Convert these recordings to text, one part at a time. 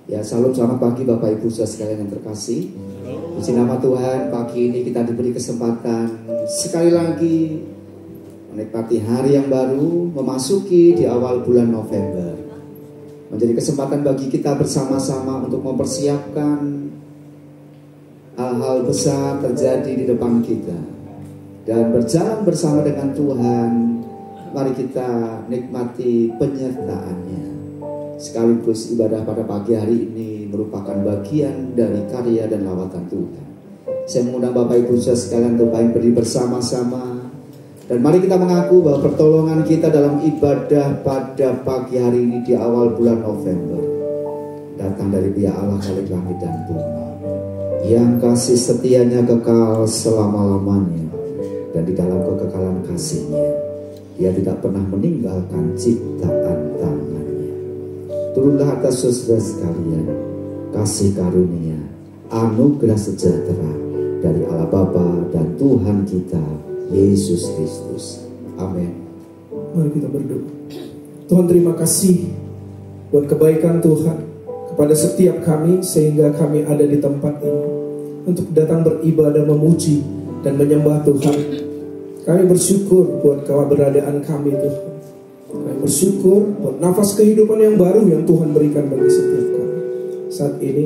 Ya, salam selamat pagi Bapak Ibu Saudara sekalian yang terkasih. Puji nama Tuhan, pagi ini kita diberi kesempatan sekali lagi menikmati hari yang baru, memasuki di awal bulan November. Menjadi kesempatan bagi kita bersama-sama untuk mempersiapkan hal-hal besar terjadi di depan kita. Dan berjalan bersama dengan Tuhan, mari kita nikmati penyertaan-Nya. Sekaligus ibadah pada pagi hari ini merupakan bagian dari karya dan lawatan Tuhan. Saya mengundang Bapak Ibu Saudara sekalian untuk berdiri bersama-sama. Dan mari kita mengaku bahwa pertolongan kita dalam ibadah pada pagi hari ini di awal bulan November datang dari Dia Allah Khalik langit dan bumi, yang kasih setianya kekal selama-lamanya, dan di dalam kekekalan kasih-Nya Dia tidak pernah meninggalkan ciptaan tangannya. Turunlah atas saudara sekalian kasih karunia, anugerah sejahtera dari Allah Bapa dan Tuhan kita Yesus Kristus. Amin. Mari kita berdoa. Tuhan, terima kasih buat kebaikan Tuhan kepada setiap kami, sehingga kami ada di tempat ini untuk datang beribadah, memuji dan menyembah Tuhan. Kami bersyukur buat keberadaan kami, Tuhan. Kami bersyukur buat nafas kehidupan yang baru yang Tuhan berikan bagi setiap kami. Saat ini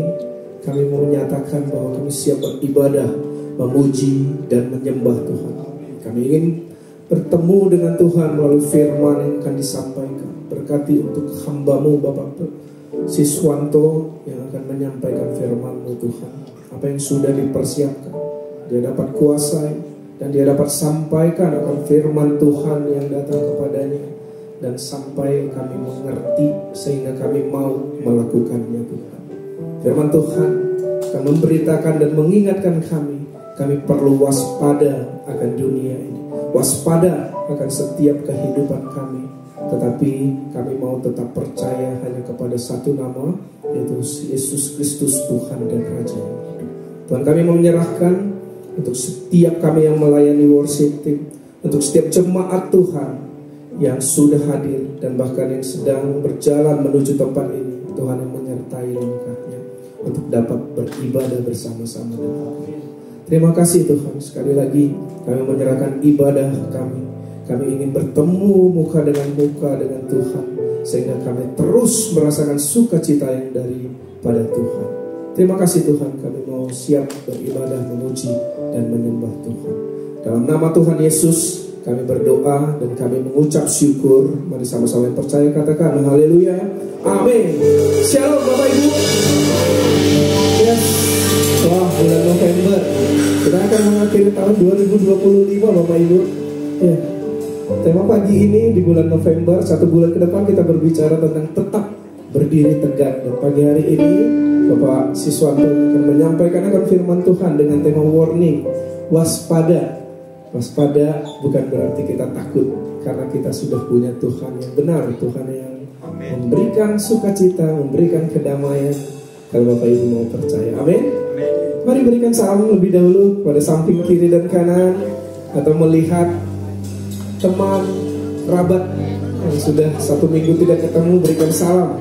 kami mau menyatakan bahwa kami siap beribadah, memuji dan menyembah Tuhan. Kami ingin bertemu dengan Tuhan melalui firman yang akan disampaikan. Berkati untuk hamba-Mu Bapak Siswanto yang akan menyampaikan firman-Mu Tuhan. Apa yang sudah dipersiapkan, dia dapat kuasai dan dia dapat sampaikan akan firman Tuhan yang datang kepadanya. Dan sampai kami mengerti sehingga kami mau melakukannya Tuhan. Firman Tuhan akan memberitakan dan mengingatkan kami perlu waspada akan dunia ini, waspada akan setiap kehidupan kami. Tetapi kami mau tetap percaya hanya kepada satu nama, yaitu Yesus Kristus Tuhan dan Raja. Tuhan, kami mau menyerahkan untuk setiap kami yang melayani worship team, untuk setiap jemaat Tuhan yang sudah hadir dan bahkan yang sedang berjalan menuju tempat ini. Tuhan yang menyertai langkahnya untuk dapat beribadah bersama-sama dengan kami. Terima kasih Tuhan. Sekali lagi kami menyerahkan ibadah kami. Kami ingin bertemu muka dengan Tuhan, sehingga kami terus merasakan sukacita yang daripada Tuhan. Terima kasih Tuhan. Kami mau siap beribadah, memuji dan menyembah Tuhan. Dalam nama Tuhan Yesus kami berdoa dan kami mengucap syukur. Mari sama-sama yang percaya katakan haleluya, amin. Shalom Bapak Ibu. Yes. Wah, bulan November kita akan mengakhiri tahun 2025 Bapak Ibu. Ya. Tema pagi ini di bulan November, 1 bulan ke depan kita berbicara tentang tetap berdiri tegak. Dan pagi hari ini Bapak Siswanto akan menyampaikan akan firman Tuhan dengan tema warning, waspada. Waspada bukan berarti kita takut, karena kita sudah punya Tuhan yang benar, Tuhan yang memberikan sukacita, memberikan kedamaian. Kalau Bapak Ibu mau percaya, amin. Mari berikan salam lebih dahulu pada samping kiri dan kanan, atau melihat teman, kerabat yang sudah 1 minggu tidak ketemu, berikan salam.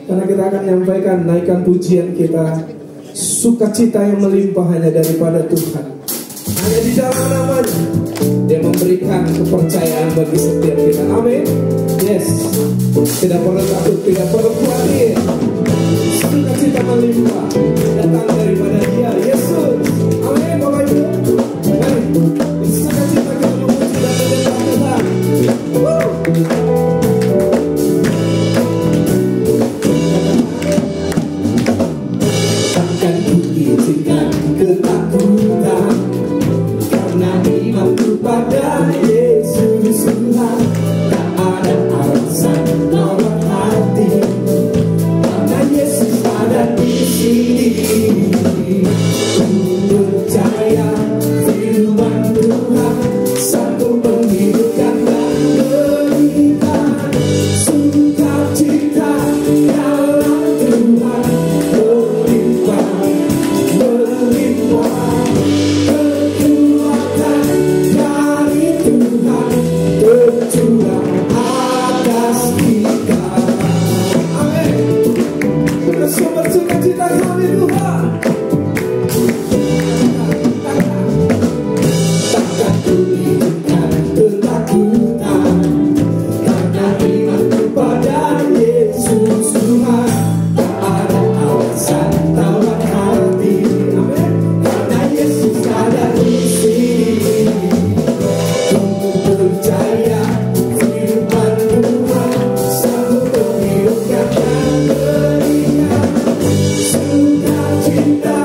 Karena kita akan menyampaikan, naikkan pujian kita, sukacita yang melimpah hanya daripada Tuhan. Hanya di dalam namanya Dia memberikan kepercayaan bagi setiap kita. Amin. Yes. Tidak perlu takut, tidak perlu khawatir. Sukacita melimpah datang daripada Dia, Yesus. Amin Bapak Ibu. Mari sukacita kita memuji dan menyembah Tuhan. Takkan kuizinkan ketakutan, karena imanku pada Yesus Tuhan. Tak ada alasan tolak hati, karena Yesus ada di sini. sumber sukacita kami Tuhan. Takkan ku hidupkan ketakutan, karena imanku pada Yesus Tuhan. Tak ada alasan tawar hati, amin, karena Yesus ada di sini. Ku percaya firman Tuhan sanggup menghidupkan dan berikan sukacita.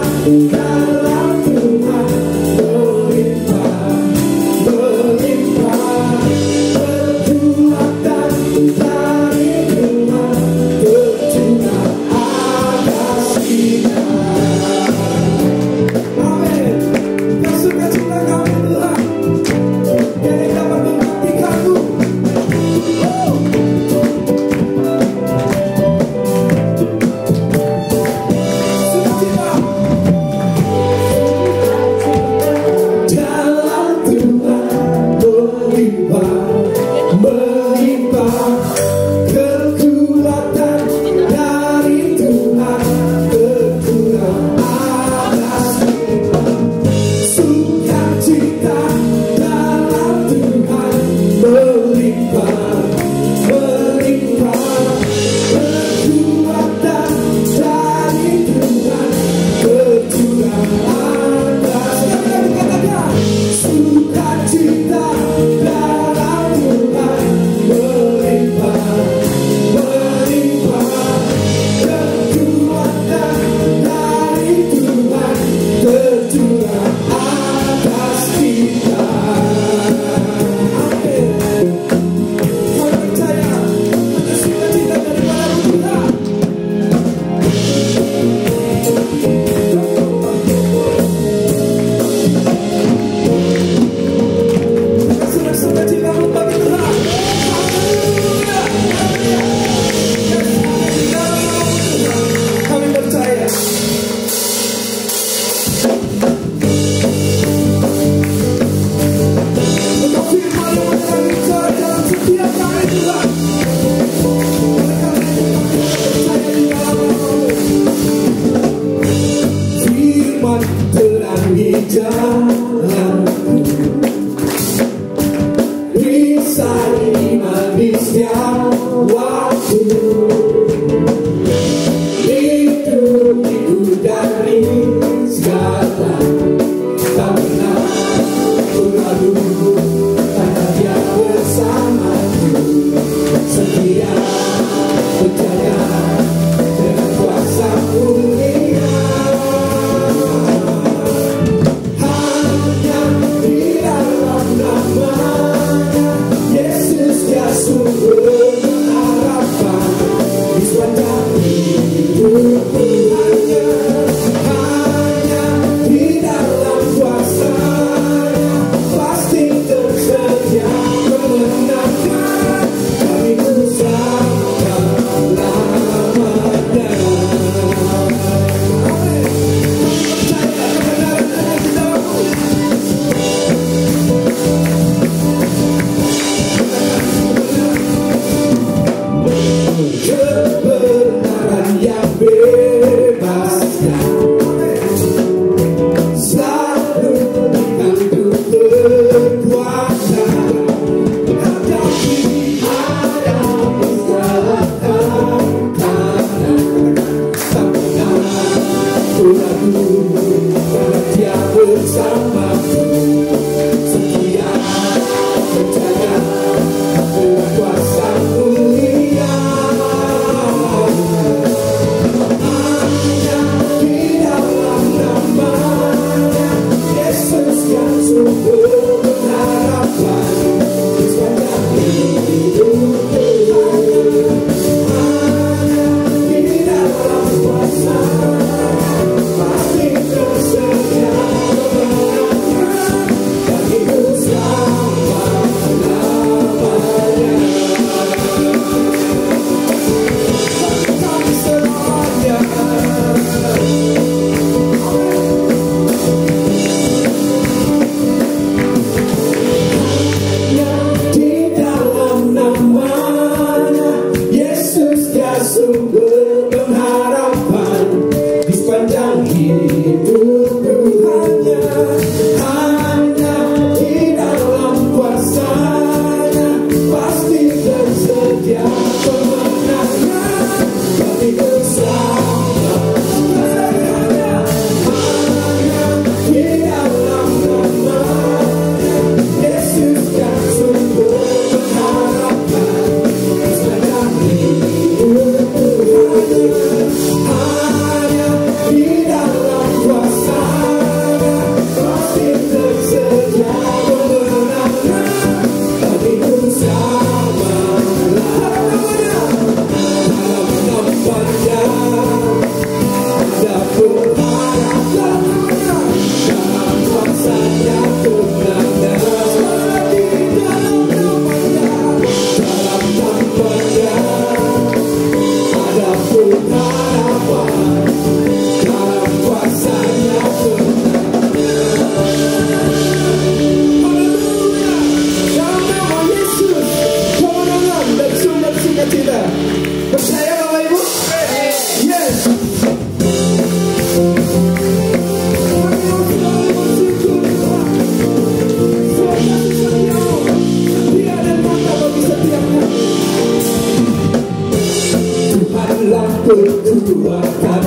keselamatan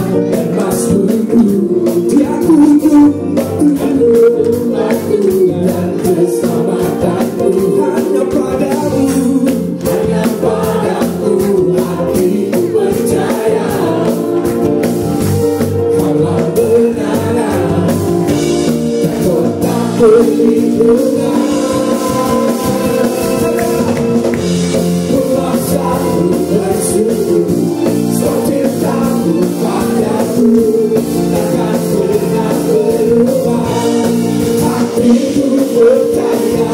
emasku. Dia tuntun waktu dan keselamatanku. Hanya padamu hatiku percaya. Kaulah benar dan kota perlindungan. Kuasamu bersyukur, cintamu padaku takkan pernah berubah. Hatiku percaya,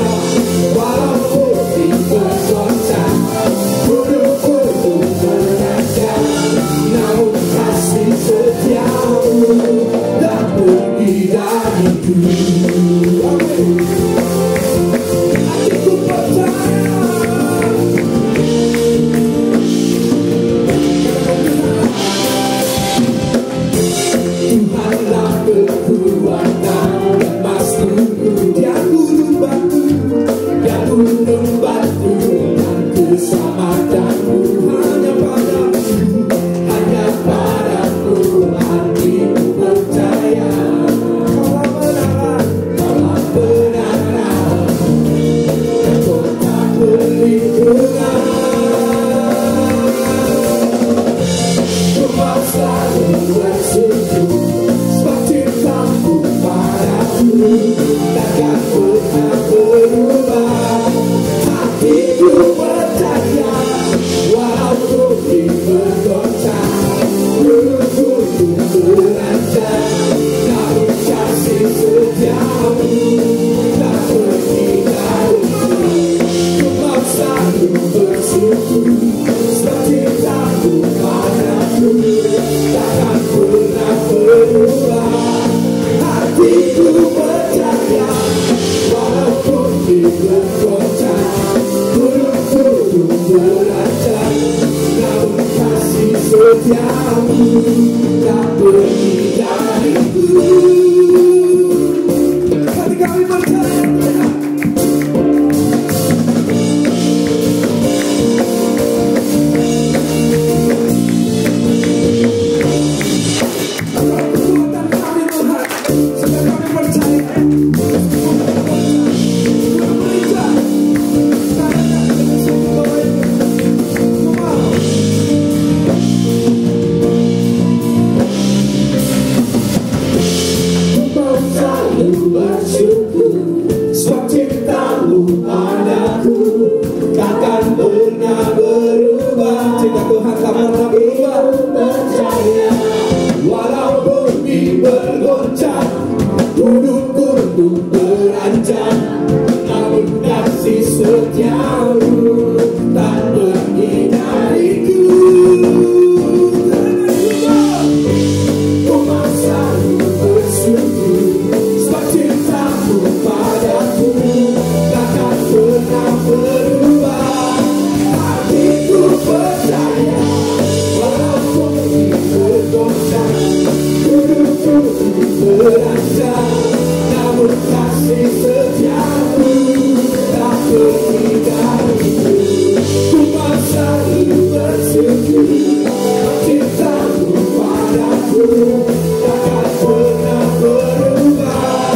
walaupun di bergoncang, gunung-gunung menerjang, namun kasih setiamu tak pergi dariku. Hatiku percaya. Tuhanlah kekuatan emasku. Dia gunung batu dan keselamatanku. Hanya padamu hatiku percaya. Kaulah benar dan kota perlindungan. Kau selalu bersyukur, sebab cintamu padaku takkan pernah berubah. Hatiku percaya, walaupun di bergoncang, gunung-gunung menerjang, namun kasih setiamu tak pergi dariku. Kau selalu bersyukur, sebab cintamu padaku takkan pernah berubah. Hatiku percaya, walaupun di bergoncang, gunung-gunung menerjang, namun kasih setiamu tak pergi dariku. Hati kami percaya. Sebab cintamu padaku takkan pernah berubah. Cinta Tuhan tak pernah berubah. Percaya, walaupun di bergoncang, gunung-gunung beranjak, namun kasih setiamu tak pergi dariku. Ku selalu bersyukur, sebab cintamu padaku takkan pernah berubah. Hatiku percaya, walaupun di bergoncang, gunung-gunung beranjak, namun kasih setiamu tak pergi dariku. Ku selalu bersyukur, cintamu padaku takkan pernah berubah.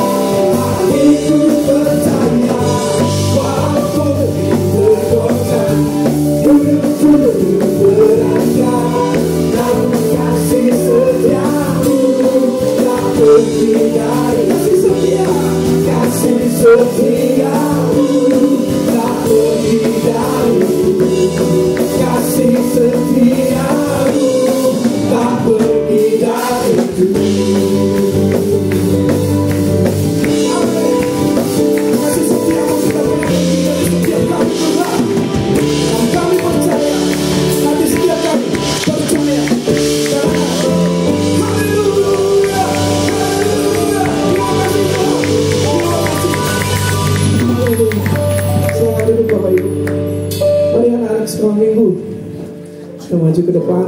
Hatiku percaya, walaupun di bergoncang, gunung-gunung beranjak, namun kasih setiamu tak pergi dari. Kasih setia, kasih setiamu tak pergi dariku. Kasih setiamu tak pergi dariku. Kasih setiamu tidak pernah pergi dari setiap kami Tuhan. Dan kami percaya, hati setiap kami percaya. Haleluya, haleluya. Terima kasih Tuhan, terima kasih. Haleluya. Selamat duduk Bapak Ibu. Mari anak-anak sekolah minggu, kita maju ke depan.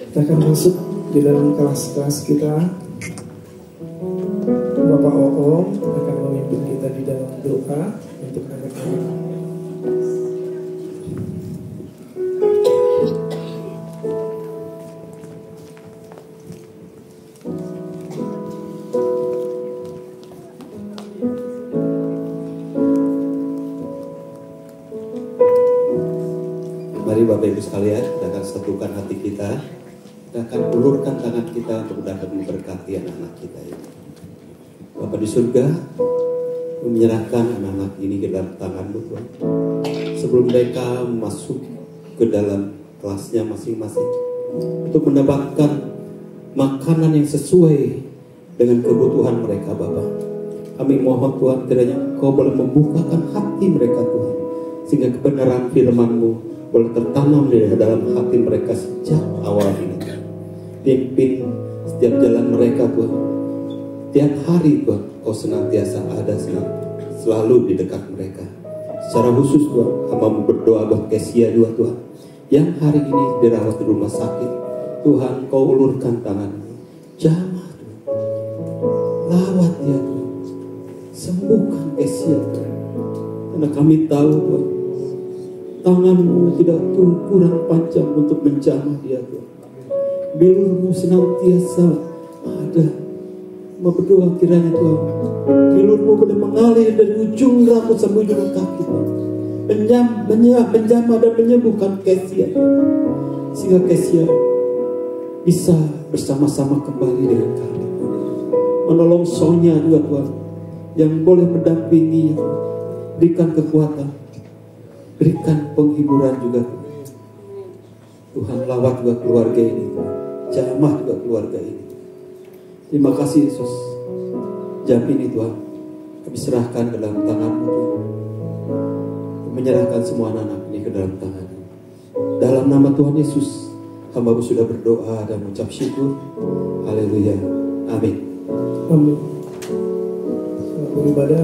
Kita akan masuk di dalam kelas-kelas kita. Bapak Oom akan memimpin kita di dalam doa untuk anak-anak. Bapak Ibu sekalian, kita akan satukan hati kita. Kita akan ulurkan tangan kita untuk dapat memberkati anak-anak kita ini. Bapa di surga, menyerahkan anak-anak ini ke dalam tangan-Mu Tuhan. Sebelum mereka masuk ke dalam kelasnya masing-masing, untuk mendapatkan makanan yang sesuai dengan kebutuhan mereka Bapa. Kami mohon Tuhan kiranya Engkau boleh membukakan hati mereka Tuhan, sehingga kebenaran firman-Mu boleh tertanam di dalam hati mereka sejak awal ini. Pimpin setiap jalan mereka Tuhan. Tiap hari Tuhan, Kau senantiasa ada selalu di dekat mereka. Secara khusus Tuhan, hamba berdoa buat Kesia juga Tuhan, yang hari ini dirawat di rumah sakit. Tuhan, Kau ulurkan tangan, jamah Tuhan, lawat dia Tuhan, sembuhkan Kesia Tuhan. Karena kami tahu Tuhan, tangan-Mu tidak kurang panjang untuk menjamah dia Tuhan. Bilur-Mu senantiasa ada. Mau berdoa kiranya Tuhan, bilur-Mu boleh mengalir dari ujung rambut sampai ujung kaki Tuhan, menjamah dan menyembuhkan Kesia, sehingga Kesia bisa bersama-sama kembali dengan kami. Menolong Sonya juga Tuhan, yang boleh mendampingi, berikan kekuatan, berikan penghiburan juga Tuhan. Lawat juga keluarga ini Tuhan, jamah juga keluarga ini. Terima kasih Yesus. Jam ini Tuhan, kami serahkan ke dalam tangan-Mu Tuhan. Menyerahkan semua anak-anak ini ke dalam tangan-Mu. Dalam nama Tuhan Yesus, hamba-Mu sudah berdoa dan mengucap syukur. Haleluya. Amin. Amin. Selamat beribadah.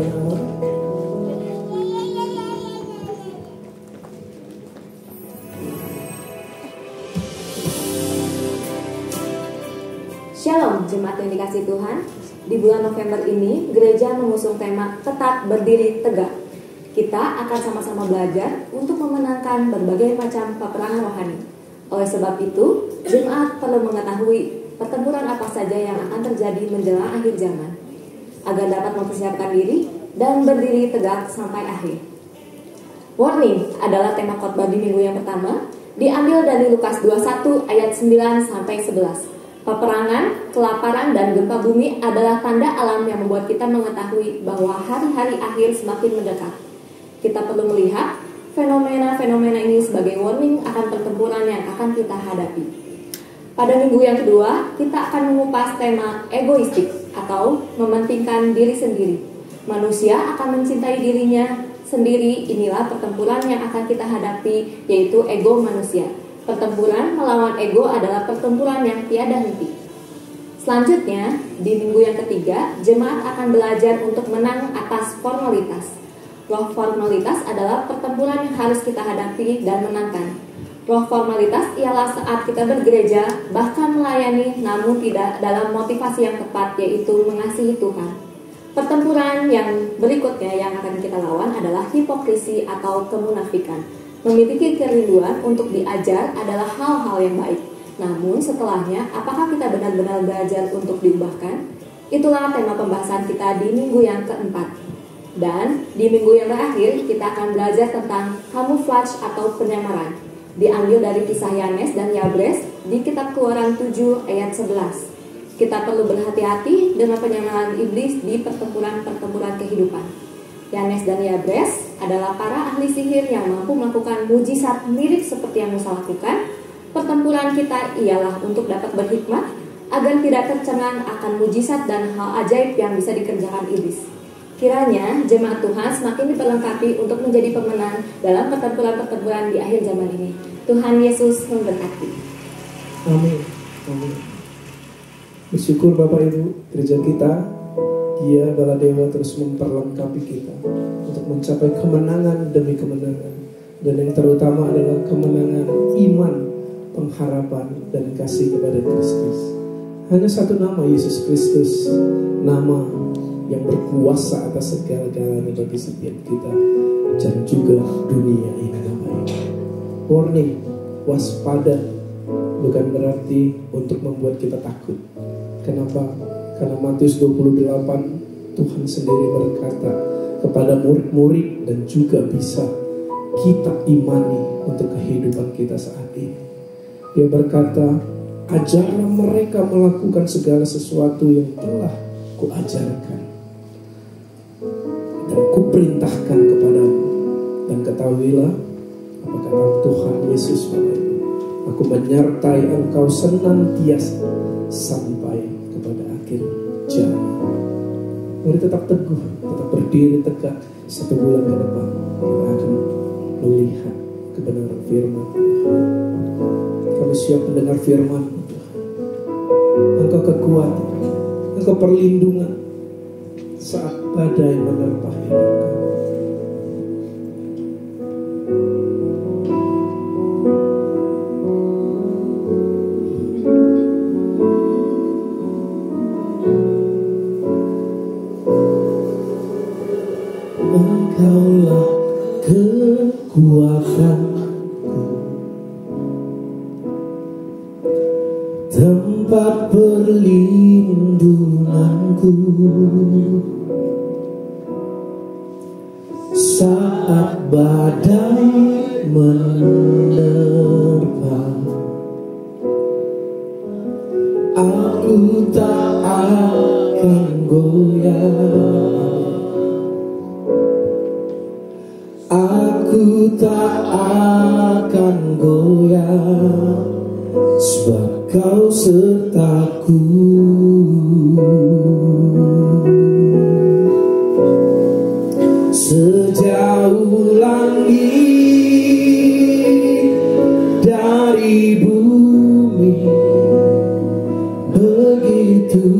Shalom jemaat yang dikasihi Tuhan. Di bulan November ini gereja mengusung tema tetap berdiri tegak. Kita akan sama-sama belajar untuk memenangkan berbagai macam peperangan rohani. Oleh sebab itu, jemaat perlu mengetahui pertempuran apa saja yang akan terjadi menjelang akhir zaman, agar dapat mempersiapkan diri dan berdiri tegak sampai akhir. Warning adalah tema khotbah di minggu yang pertama, diambil dari Lukas 21 ayat 9 sampai 11. Peperangan, kelaparan, dan gempa bumi adalah tanda alam yang membuat kita mengetahui bahwa hari-hari akhir semakin mendekat. Kita perlu melihat fenomena-fenomena ini sebagai warning akan pertempuran yang akan kita hadapi. Pada minggu yang kedua, kita akan mengupas tema egoistik atau mementingkan diri sendiri. Manusia akan mencintai dirinya sendiri, inilah pertempuran yang akan kita hadapi, yaitu ego manusia. Pertempuran melawan ego adalah pertempuran yang tiada henti. Selanjutnya, di minggu yang ketiga, jemaat akan belajar untuk menang atas formalitas. Roh formalitas adalah pertempuran yang harus kita hadapi dan menangkan. Roh formalitas ialah saat kita bergereja, bahkan melayani, namun tidak dalam motivasi yang tepat, yaitu mengasihi Tuhan. Pertempuran yang berikutnya yang akan kita lawan adalah hipokrisi atau kemunafikan. Memiliki kerinduan untuk diajar adalah hal-hal yang baik. Namun setelahnya, apakah kita benar-benar belajar untuk diubahkan? Itulah tema pembahasan kita di minggu yang keempat. Dan di minggu yang terakhir, kita akan belajar tentang camouflage atau penyamaran. Diambil dari kisah Yanes dan Yabres di kitab Keluaran 7 ayat 11. Kita perlu berhati-hati dengan penyamaran iblis di pertempuran-pertempuran kehidupan. Yanes dan Yabres adalah para ahli sihir yang mampu melakukan mujizat mirip seperti yang Musa lakukan. Pertempuran kita ialah untuk dapat berhikmat agar tidak tercengang akan mujizat dan hal ajaib yang bisa dikerjakan iblis. Kiranya jemaat Tuhan semakin diperlengkapi untuk menjadi pemenang dalam pertempuran-pertempuran di akhir zaman ini. Tuhan Yesus memberkati. Amin. Amin. Bersyukur Bapak Ibu, gereja kita, Dia Baladewa terus memperlengkapi kita untuk mencapai kemenangan demi kemenangan. Dan yang terutama adalah kemenangan iman, pengharapan, dan kasih kepada Kristus. Hanya satu nama, Yesus Kristus, nama yang berkuasa atas segala-galanya bagi setiap kita dan juga dunia ini Bapak Ibu. Warning, waspada bukan berarti untuk membuat kita takut. Kenapa? Karena Matius 28 Tuhan sendiri berkata kepada murid-murid dan juga bisa kita imani untuk kehidupan kita saat ini. Dia berkata, ajarlah mereka melakukan segala sesuatu yang telah kuajarkan dan kuperintahkan kepadamu. Dan ketahuilah, apa kata Tuhan Yesus pada itu, aku menyertai engkau senantiasa sampai kepada akhir zaman. Mari tetap teguh, tetap berdiri tegak. 1 bulan ke depan kita akan melihat kebenaran firman Tuhan. Kami siap mendengar firman Tuhan. Engkau kekuatan, Engkau perlindungan saat badai menerpa hidup kami. Engkaulah kekuatanku, tempat perlindunganku saat badai menerpa. Aku tak akan goyah, aku tak akan goyah, sebab Kau sertaku. Sejauh langit dari bumi, begitu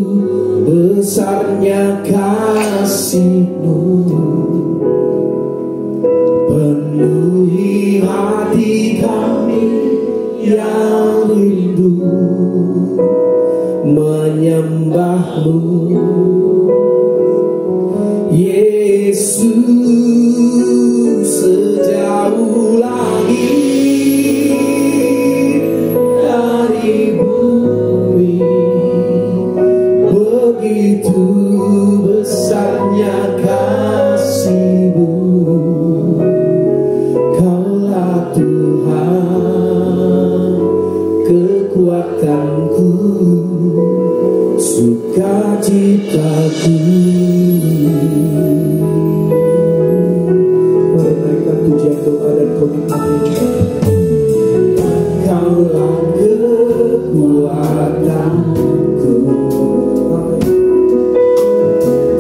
besarnya kasih-Mu. Penuhi hati kami yang rindu menyembah-Mu, Yesus. Sejauh langit dari bumi, begitu besarnya kasih-Mu. Kaulah Tuhan, kekuatanku, sukacitaku. Mari naikkan pujian doa dan komitmen ini. Kaulah kekuatanku,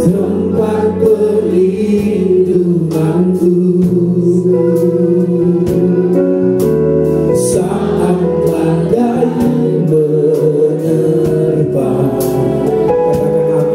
tempat perlindunganku saat badai menerpa. Katakan,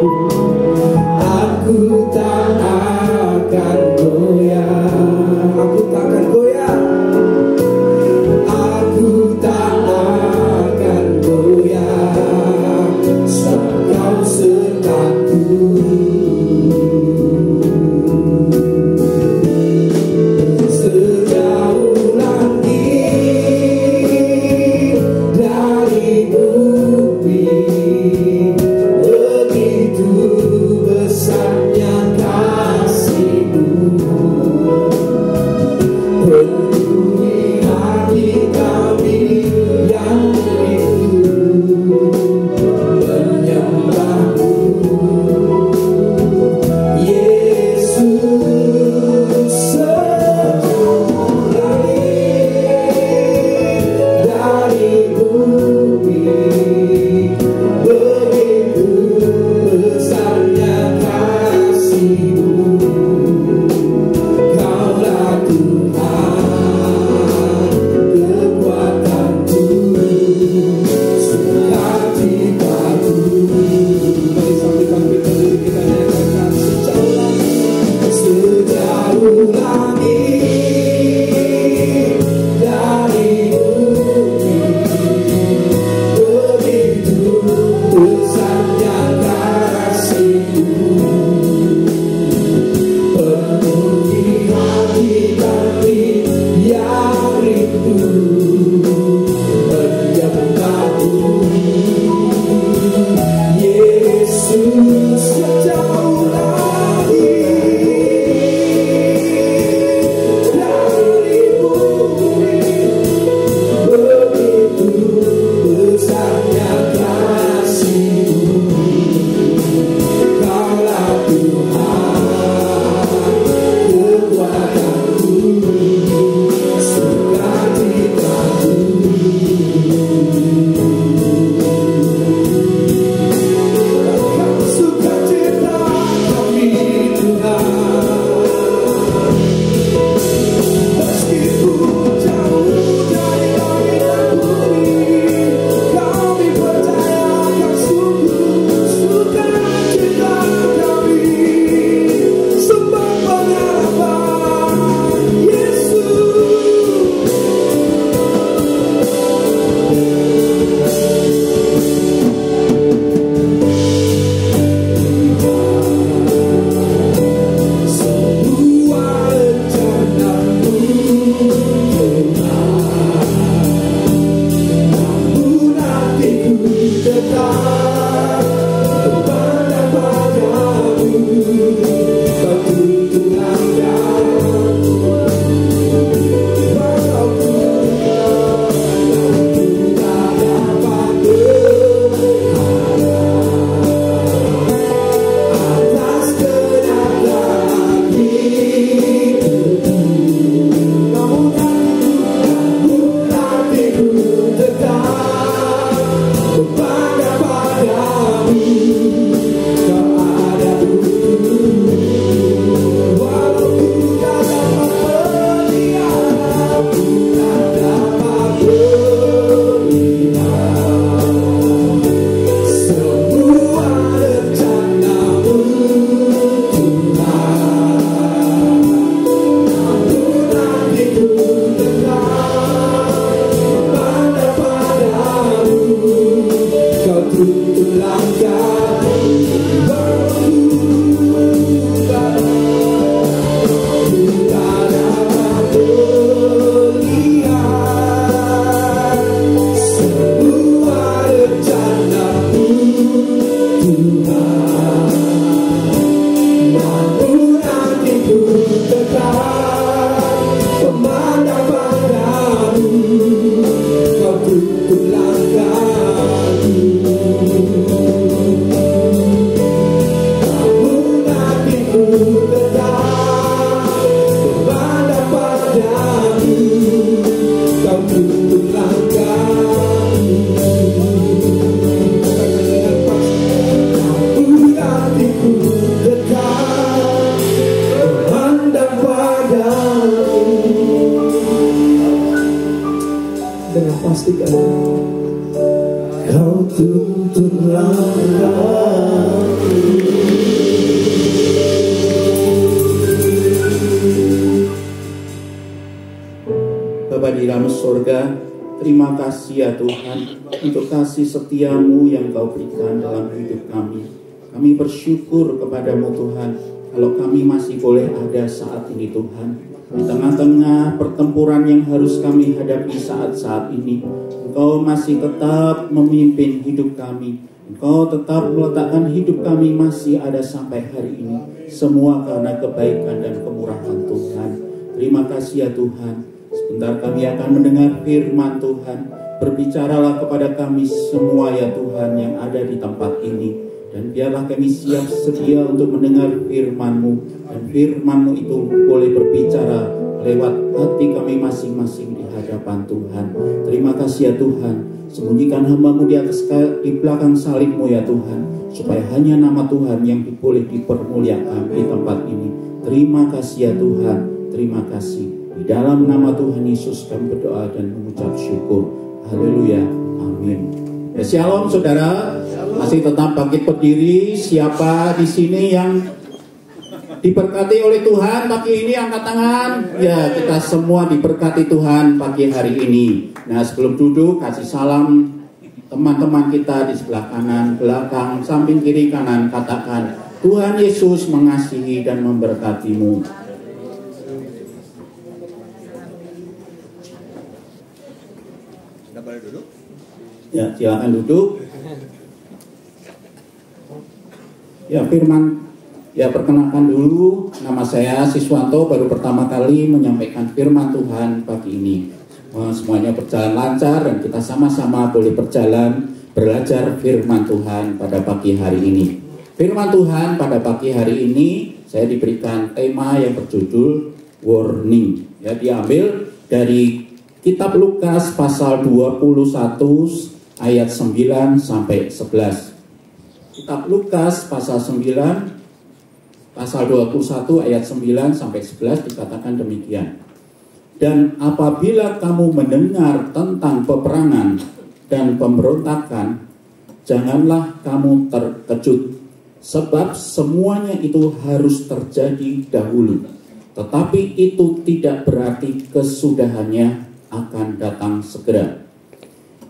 Terima kasih ya Tuhan untuk kasih setiamu yang Kau berikan dalam hidup kami. Kami bersyukur kepadamu Tuhan, kalau kami masih boleh ada saat ini Tuhan. Di tengah-tengah pertempuran yang harus kami hadapi saat-saat ini, Engkau masih tetap memimpin hidup kami. Engkau tetap meletakkan hidup kami masih ada sampai hari ini. Semua karena kebaikan dan kemurahan Tuhan. Terima kasih ya Tuhan. Sebentar kami akan mendengar firman Tuhan. Berbicaralah kepada kami semua ya Tuhan yang ada di tempat ini. Dan biarlah kami siap sedia untuk mendengar firman-Mu. Dan firman-Mu itu boleh berbicara lewat hati kami masing-masing di hadapan Tuhan. Terima kasih ya Tuhan. Sembunyikan hamba-Mu di belakang salib-Mu ya Tuhan. Supaya hanya nama Tuhan yang boleh dipermuliakan di tempat ini. Terima kasih ya Tuhan. Terima kasih. Di dalam nama Tuhan Yesus kami berdoa dan mengucap syukur. Haleluya. Amin. Ya, shalom saudara. Masih tetap bangkit berdiri. Siapa di sini yang diberkati oleh Tuhan pagi ini angkat tangan. Ya, kita semua diberkati Tuhan pagi hari ini. Nah, sebelum duduk kasih salam teman-teman kita di sebelah kanan, belakang, samping kiri kanan. Katakan, Tuhan Yesus mengasihi dan memberkatimu. Ya, silakan duduk. Ya, firman. Ya, perkenalkan dulu, nama saya Siswanto, baru pertama kali menyampaikan firman Tuhan pagi ini. Semuanya berjalan lancar dan kita sama-sama boleh berjalan belajar firman Tuhan pada pagi hari ini. Firman Tuhan pada pagi hari ini saya diberikan tema yang berjudul warning. Ya, diambil dari Kitab Lukas pasal 21 ayat 9 sampai 11. Kitab Lukas pasal 9 pasal 21 ayat 9 sampai 11 dikatakan demikian. Dan apabila kamu mendengar tentang peperangan dan pemberontakan, janganlah kamu terkejut, sebab semuanya itu harus terjadi dahulu. Tetapi itu tidak berarti kesudahannya akan datang segera.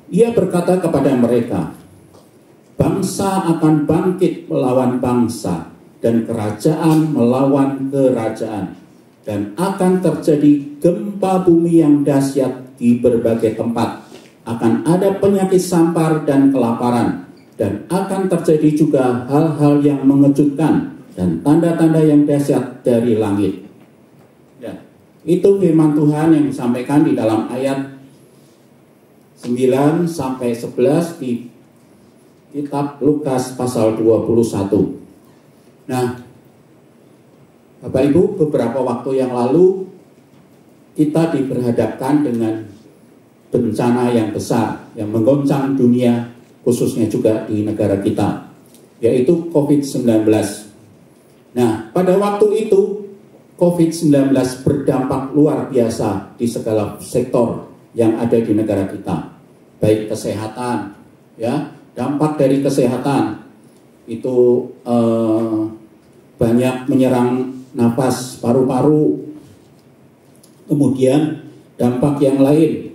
Ia berkata kepada mereka, bangsa akan bangkit melawan bangsa, dan kerajaan melawan kerajaan, dan akan terjadi gempa bumi yang dahsyat di berbagai tempat. Akan ada penyakit sampar dan kelaparan, dan akan terjadi juga hal-hal yang mengejutkan dan tanda-tanda yang dahsyat dari langit. Ya, itu firman Tuhan yang disampaikan di dalam ayat 9 sampai 11 di kitab Lukas pasal 21. Nah, Bapak Ibu, beberapa waktu yang lalu kita diperhadapkan dengan bencana yang besar yang menggoncang dunia, khususnya juga di negara kita, yaitu COVID-19. Nah, pada waktu itu COVID-19 berdampak luar biasa di segala sektor yang ada di negara kita, baik kesehatan, ya, dampak dari kesehatan itu banyak menyerang napas, paru-paru. Kemudian dampak yang lain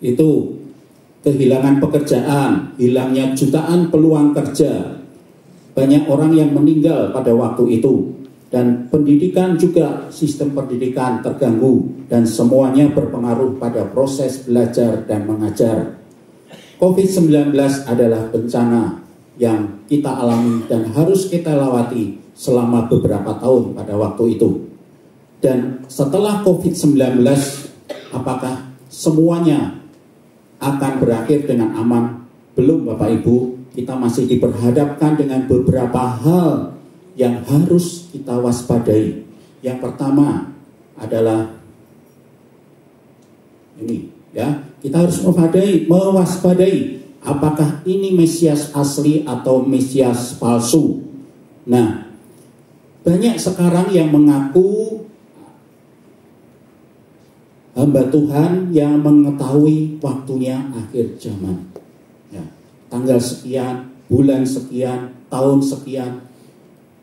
itu kehilangan pekerjaan, hilangnya jutaan peluang kerja, banyak orang yang meninggal pada waktu itu, dan pendidikan juga, sistem pendidikan terganggu, dan semuanya berpengaruh pada proses belajar dan mengajar. COVID-19 adalah bencana yang kita alami dan harus kita lewati selama beberapa tahun pada waktu itu. Dan setelah COVID-19, apakah semuanya akan berakhir dengan aman? Belum, Bapak Ibu. Kita masih diperhadapkan dengan beberapa hal yang harus kita waspadai. Yang pertama adalah ini, ya, kita harus mewaspadai apakah ini Mesias asli atau Mesias palsu. Nah, banyak sekarang yang mengaku hamba Tuhan yang mengetahui waktunya akhir zaman. Ya, tanggal sekian, bulan sekian, tahun sekian.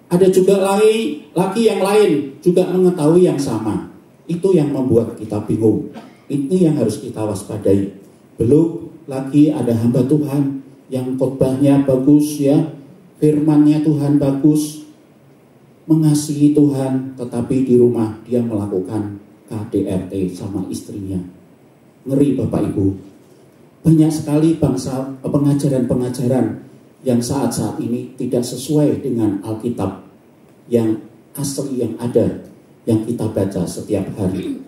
Ada juga lagi yang lain juga mengetahui yang sama. Itu yang membuat kita bingung. Ini yang harus kita waspadai. Belum lagi ada hamba Tuhan yang khotbahnya bagus, ya, firman-Nya Tuhan bagus, mengasihi Tuhan, tetapi di rumah dia melakukan KDRT sama istrinya. Ngeri, Bapak Ibu. Banyak sekali pengajaran-pengajaran yang saat-saat ini tidak sesuai dengan Alkitab yang asli yang ada, yang kita baca setiap hari.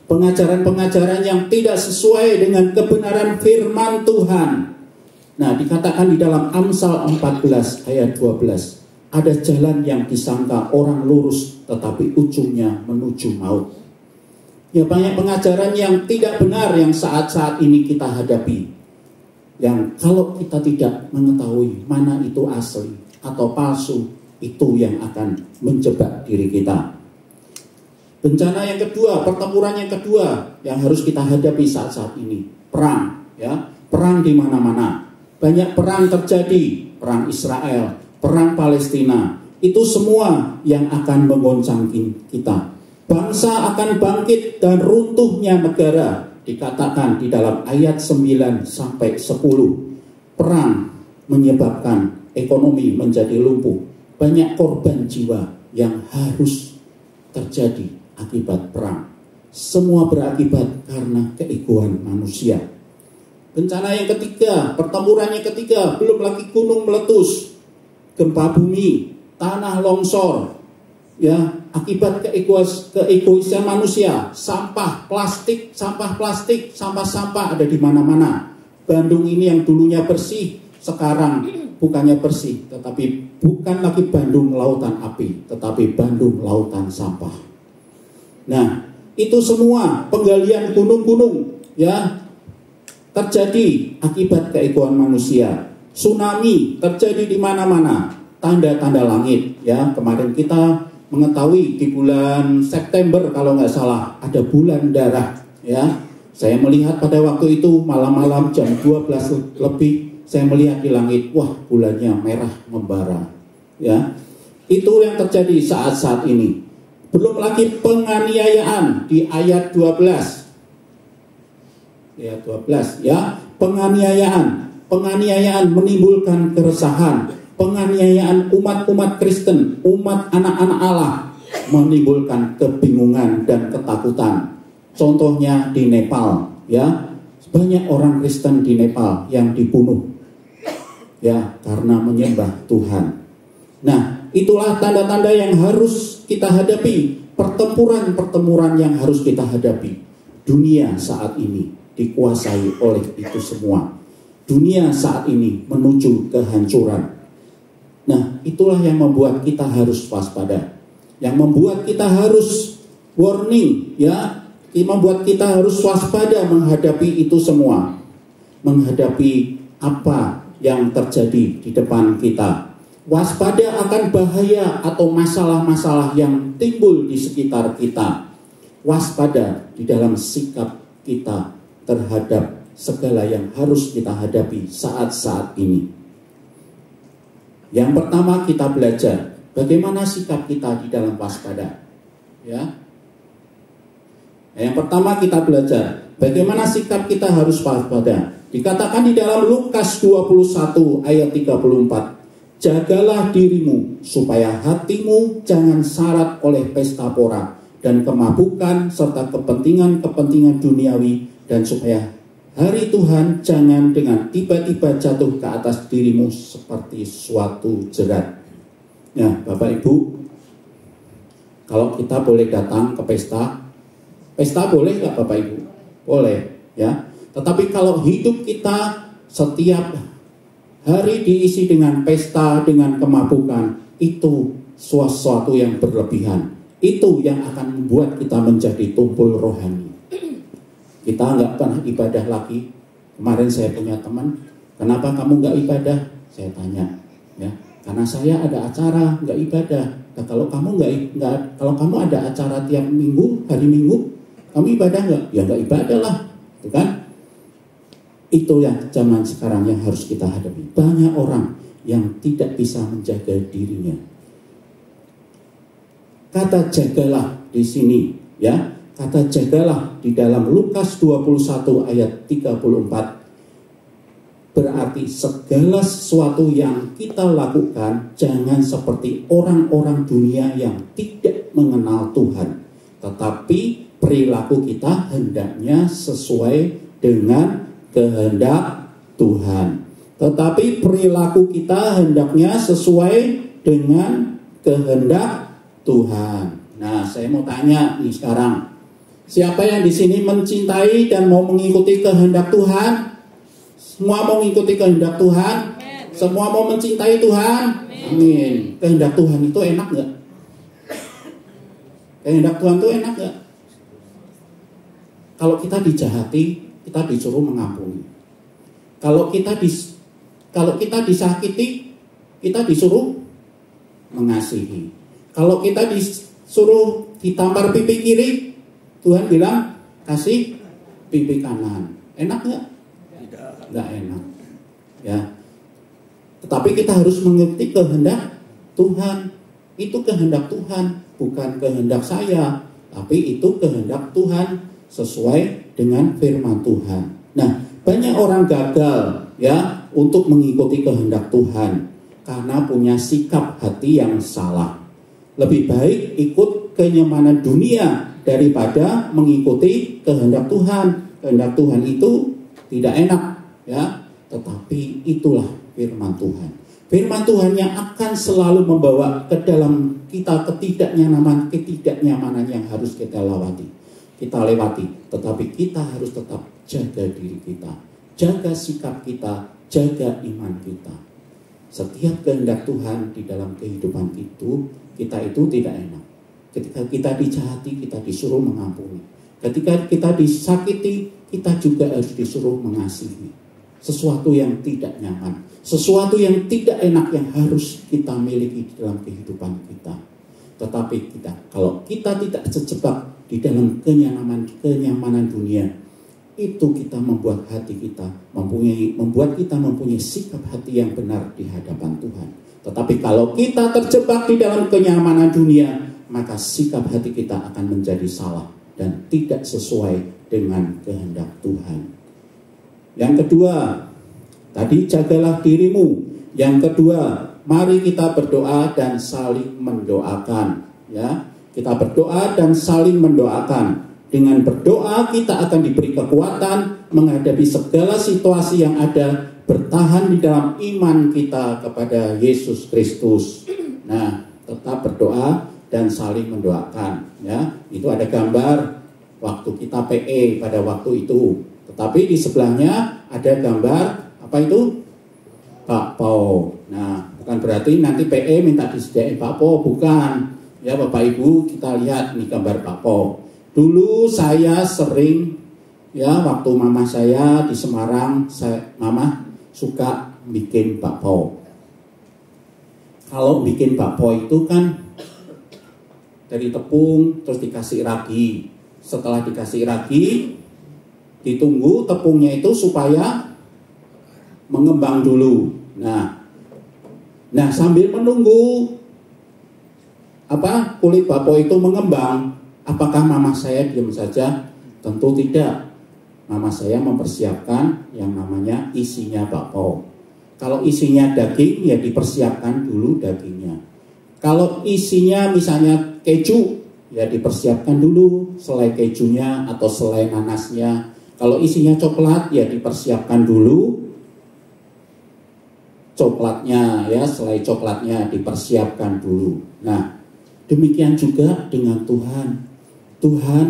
Pengajaran-pengajaran yang tidak sesuai dengan kebenaran firman Tuhan. Nah, dikatakan di dalam Amsal 14 ayat 12, ada jalan yang disangka orang lurus, tetapi ujungnya menuju maut. Ya, banyak pengajaran yang tidak benar yang saat-saat ini kita hadapi. Yang kalau kita tidak mengetahui mana itu asli atau palsu, itu yang akan menjebak diri kita. Bencana yang kedua, pertempuran yang kedua yang harus kita hadapi saat-saat ini, perang, ya, perang di mana-mana. Banyak perang terjadi, perang Israel, perang Palestina. Itu semua yang akan menggoncang kita. Bangsa akan bangkit dan runtuhnya negara, dikatakan di dalam ayat 9 sampai 10. Perang menyebabkan ekonomi menjadi lumpuh. Banyak korban jiwa yang harus terjadi akibat perang. Semua berakibat karena keegoan manusia. Bencana yang ketiga, pertempuran yang ketiga, belum lagi gunung meletus, gempa bumi, tanah longsor, ya, akibat keegoisan manusia. Sampah plastik, sampah ada di mana-mana. Bandung ini yang dulunya bersih, sekarang bukannya bersih, tetapi bukan lagi Bandung lautan api, tetapi Bandung lautan sampah. Nah, itu semua penggalian gunung-gunung, ya, terjadi akibat keegoan manusia. Tsunami terjadi di mana-mana, tanda-tanda langit, ya. Kemarin kita mengetahui di bulan September kalau nggak salah ada bulan darah, ya. Saya melihat pada waktu itu malam-malam jam 12 lebih, saya melihat di langit, wah, bulannya merah membara, ya. Itu yang terjadi saat-saat ini. Belum lagi penganiayaan di ayat 12. Ayat 12, ya. Penganiayaan menimbulkan keresahan. Penganiayaan umat-umat Kristen, umat anak-anak Allah, menimbulkan kebingungan dan ketakutan. Contohnya di Nepal, ya. banyak orang Kristen di Nepal yang dibunuh ya karena menyembah Tuhan. Nah, itulah tanda-tanda yang harus kita hadapi, pertempuran-pertempuran yang harus kita hadapi. Dunia saat ini dikuasai oleh itu semua. Dunia saat ini menuju kehancuran. Nah, itulah yang membuat kita harus waspada. Yang membuat kita harus warning, ya, membuat kita harus waspada menghadapi itu semua. Menghadapi apa yang terjadi di depan kita. Waspada akan bahaya atau masalah-masalah yang timbul di sekitar kita. Waspada di dalam sikap kita terhadap segala yang harus kita hadapi saat-saat ini. Yang pertama, kita belajar bagaimana sikap kita di dalam waspada. Ya. Yang pertama, kita belajar bagaimana sikap kita harus waspada. Dikatakan di dalam Lukas 21 ayat 34. Jagalah dirimu supaya hatimu jangan syarat oleh pesta pora dan kemabukan serta kepentingan-kepentingan duniawi, dan supaya hari Tuhan jangan dengan tiba-tiba jatuh ke atas dirimu seperti suatu jerat. Ya, Bapak Ibu, kalau kita boleh datang ke pesta boleh nggak Bapak Ibu? Boleh, ya. Tetapi kalau hidup kita setiap hari diisi dengan pesta, dengan kemabukan, itu sesuatu yang berlebihan. Itu yang akan membuat kita menjadi tumpul rohani. Kita nggak pernah ibadah lagi. Kemarin saya punya teman, kenapa kamu nggak ibadah? Saya tanya, ya, karena saya ada acara nggak ibadah. Nah, kalau kamu ada acara tiap minggu, hari Minggu, kamu ibadah nggak? Ya nggak ibadah lah, itu kan? Itu yang zaman sekarang yang harus kita hadapi. Banyak orang yang tidak bisa menjaga dirinya. Kata jagalah di sini, ya. Kata jagalah di dalam Lukas 21 ayat 34 berarti segala sesuatu yang kita lakukan jangan seperti orang-orang dunia yang tidak mengenal Tuhan. Tetapi perilaku kita hendaknya sesuai dengan kehendak Tuhan. Tetapi perilaku kita hendaknya sesuai dengan kehendak Tuhan. Nah, saya mau tanya nih sekarang, siapa yang di sini mencintai dan mau mengikuti kehendak Tuhan? Semua mau mengikuti kehendak Tuhan? Semua mau mencintai Tuhan? Amin. Kehendak Tuhan itu enak nggak? Kehendak Tuhan itu enak nggak? Kalau kita dijahati, kita disuruh mengampuni. Kalau kita disakiti, kita disuruh mengasihi. Kalau kita disuruh ditampar pipi kiri, Tuhan bilang kasih pipi kanan. Enak nggak? Nggak enak. Ya. Tetapi kita harus mengerti kehendak Tuhan. Itu kehendak Tuhan, bukan kehendak saya, tapi itu kehendak Tuhan sesuai dengan firman Tuhan. Nah, banyak orang gagal ya untuk mengikuti kehendak Tuhan karena punya sikap hati yang salah. Lebih baik ikut kenyamanan dunia daripada mengikuti kehendak Tuhan. Kehendak Tuhan itu tidak enak ya, tetapi itulah firman Tuhan. Firman Tuhan yang akan selalu membawa ke dalam kita ketidaknyamanan yang harus kita lewati. Tetapi kita harus tetap jaga diri kita, jaga sikap kita, jaga iman kita. Setiap kehendak Tuhan di dalam kehidupan kita itu tidak enak. Ketika kita dijahati, kita disuruh mengampuni. Ketika kita disakiti, kita juga harus disuruh mengasihi. Sesuatu yang tidak nyaman, sesuatu yang tidak enak yang harus kita miliki di dalam kehidupan kita. Tetapi kalau kita tidak terjebak di dalam kenyamanan dunia, itu kita membuat hati kita membuat kita mempunyai sikap hati yang benar di hadapan Tuhan. Tetapi kalau kita terjebak di dalam kenyamanan dunia, maka sikap hati kita akan menjadi salah dan tidak sesuai dengan kehendak Tuhan. Yang kedua, tadi jagalah dirimu. Yang kedua, mari kita berdoa dan saling mendoakan. Ya, kita berdoa dan saling mendoakan. Dengan berdoa kita akan diberi kekuatan menghadapi segala situasi yang ada, bertahan di dalam iman kita kepada Yesus Kristus. Nah, tetap berdoa dan saling mendoakan, ya. Itu ada gambar waktu kita PE pada waktu itu. Tetapi di sebelahnya ada gambar apa itu? Bakpo. Nah, bukan berarti nanti PE minta disediain bakpo, bukan. Ya Bapak Ibu, kita lihat nih gambar bakpo. Dulu saya sering, ya waktu mama saya di Semarang, mama suka bikin bakpo. Kalau bikin bakpo itu kan dari tepung terus dikasih ragi. Setelah dikasih ragi, ditunggu tepungnya itu supaya mengembang dulu. Nah sambil menunggu kulit bakpo itu mengembang, apakah mama saya diam saja? Tentu tidak. Mama saya mempersiapkan yang namanya isinya bakpo. Kalau isinya daging, ya dipersiapkan dulu dagingnya. Kalau isinya misalnya keju, ya dipersiapkan dulu selai kejunya atau selai nanasnya. Kalau isinya coklat, ya dipersiapkan dulu coklatnya, ya selai coklatnya dipersiapkan dulu. Nah, demikian juga dengan Tuhan. Tuhan,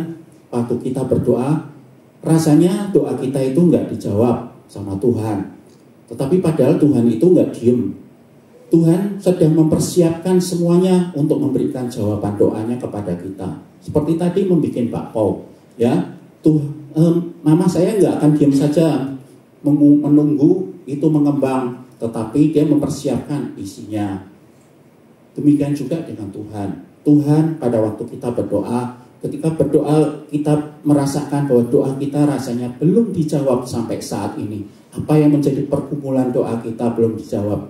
waktu kita berdoa, rasanya doa kita itu nggak dijawab sama Tuhan. Tetapi padahal Tuhan itu nggak diem. Tuhan sedang mempersiapkan semuanya untuk memberikan jawaban doanya kepada kita. Seperti tadi membuat bakpo, ya. Mama saya nggak akan diam saja menunggu itu mengembang, tetapi dia mempersiapkan isinya. Demikian juga dengan Tuhan. Tuhan pada waktu kita berdoa, ketika berdoa kita merasakan bahwa doa kita rasanya belum dijawab sampai saat ini. Apa yang menjadi pergumulan doa kita belum dijawab.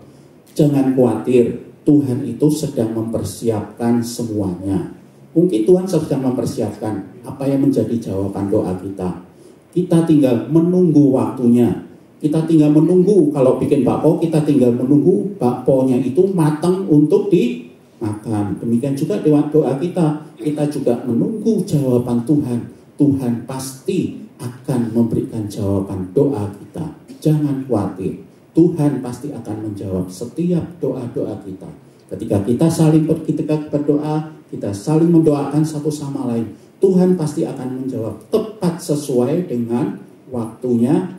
Jangan khawatir, Tuhan itu sedang mempersiapkan semuanya. Mungkin Tuhan sedang mempersiapkan apa yang menjadi jawaban doa kita. Kita tinggal menunggu waktunya. Kita tinggal menunggu, kalau bikin bakpo, kita tinggal menunggu bakponya itu matang untuk dimakan. Demikian juga dengan doa kita. Kita juga menunggu jawaban Tuhan. Tuhan pasti akan memberikan jawaban doa kita. Jangan khawatir, Tuhan pasti akan menjawab setiap doa-doa kita. Ketika kita saling berdoa, kita saling mendoakan satu sama lain, Tuhan pasti akan menjawab tepat sesuai dengan waktunya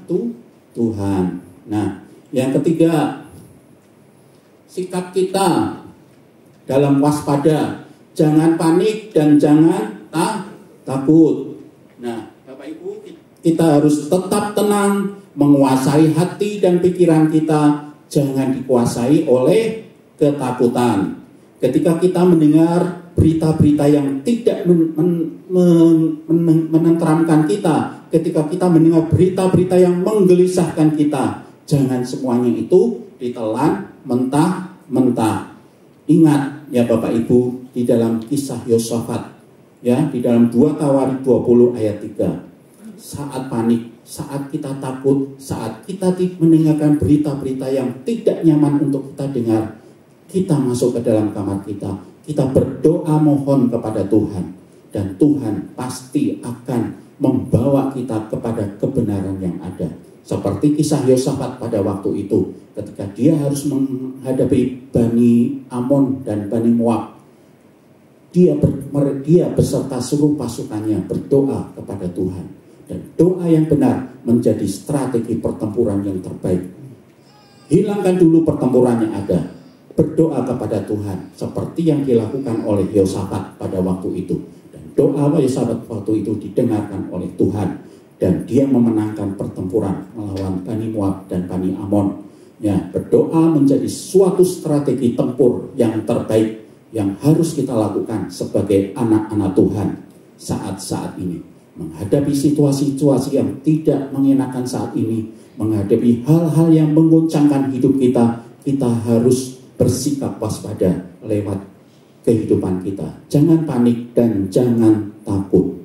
Tuhan. Nah, yang ketiga, sikap kita dalam waspada, jangan panik dan jangan takut. Nah, Bapak Ibu, kita harus tetap tenang, menguasai hati dan pikiran kita, jangan dikuasai oleh ketakutan. Ketika kita mendengar berita-berita yang tidak menenteramkan kita, ketika kita mendengar berita-berita yang menggelisahkan kita, jangan semuanya itu ditelan mentah-mentah. Ingat ya Bapak Ibu, di dalam kisah Yosafat, ya, di dalam 2 Tawarikh 20 ayat 3. Saat panik, saat kita takut, saat kita mendengarkan berita-berita yang tidak nyaman untuk kita dengar, kita masuk ke dalam kamar kita, kita berdoa mohon kepada Tuhan, dan Tuhan pasti akan membawa kita kepada kebenaran yang ada. Seperti kisah Yosafat pada waktu itu, ketika dia harus menghadapi Bani Amon dan Bani Moab, dia beserta seluruh pasukannya berdoa kepada Tuhan. Dan doa yang benar menjadi strategi pertempuran yang terbaik. Hilangkan dulu pertempuran yang ada. Berdoa kepada Tuhan seperti yang dilakukan oleh Yosafat pada waktu itu. Dan doa Yosafat waktu itu didengarkan oleh Tuhan. Dan dia memenangkan pertempuran melawan Bani Moab dan Bani Amon. Ya, berdoa menjadi suatu strategi tempur yang terbaik yang harus kita lakukan sebagai anak-anak Tuhan saat-saat ini. Menghadapi situasi-situasi yang tidak mengenakan saat ini, menghadapi hal-hal yang menggoncangkan hidup kita, kita harus bersikap waspada lewat kehidupan kita. Jangan panik dan jangan takut.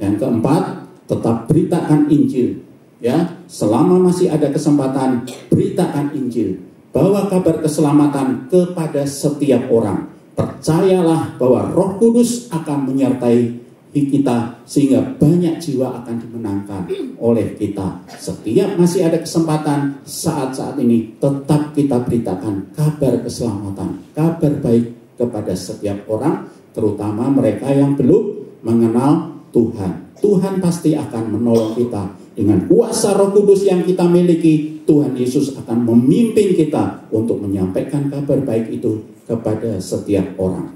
Yang keempat, tetap beritakan Injil. Ya, selama masih ada kesempatan, beritakan Injil. Bawa kabar keselamatan kepada setiap orang. Percayalah bahwa Roh Kudus akan menyertai kita, sehingga banyak jiwa akan dimenangkan oleh kita. Setiap masih ada kesempatan saat-saat ini, tetap kita beritakan kabar keselamatan, kabar baik kepada setiap orang, terutama mereka yang belum mengenal Tuhan. Tuhan pasti akan menolong kita. Dengan kuasa Roh Kudus yang kita miliki, Tuhan Yesus akan memimpin kita untuk menyampaikan kabar baik itu kepada setiap orang.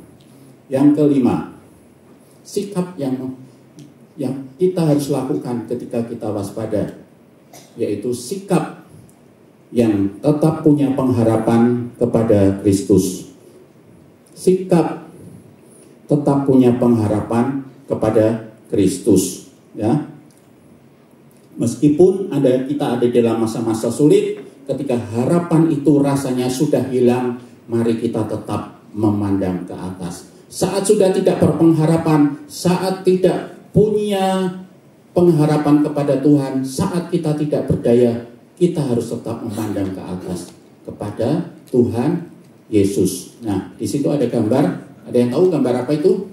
Yang kelima, sikap yang kita harus lakukan ketika kita waspada, yaitu sikap yang tetap punya pengharapan kepada Kristus. Sikap tetap punya pengharapan kepada Kristus, ya. Meskipun kita ada dalam masa-masa sulit, ketika harapan itu rasanya sudah hilang, mari kita tetap memandang ke atas. Saat sudah tidak berpengharapan, saat tidak punya pengharapan kepada Tuhan, saat kita tidak berdaya, kita harus tetap memandang ke atas kepada Tuhan Yesus. Nah, di situ ada gambar. Ada yang tahu gambar apa itu?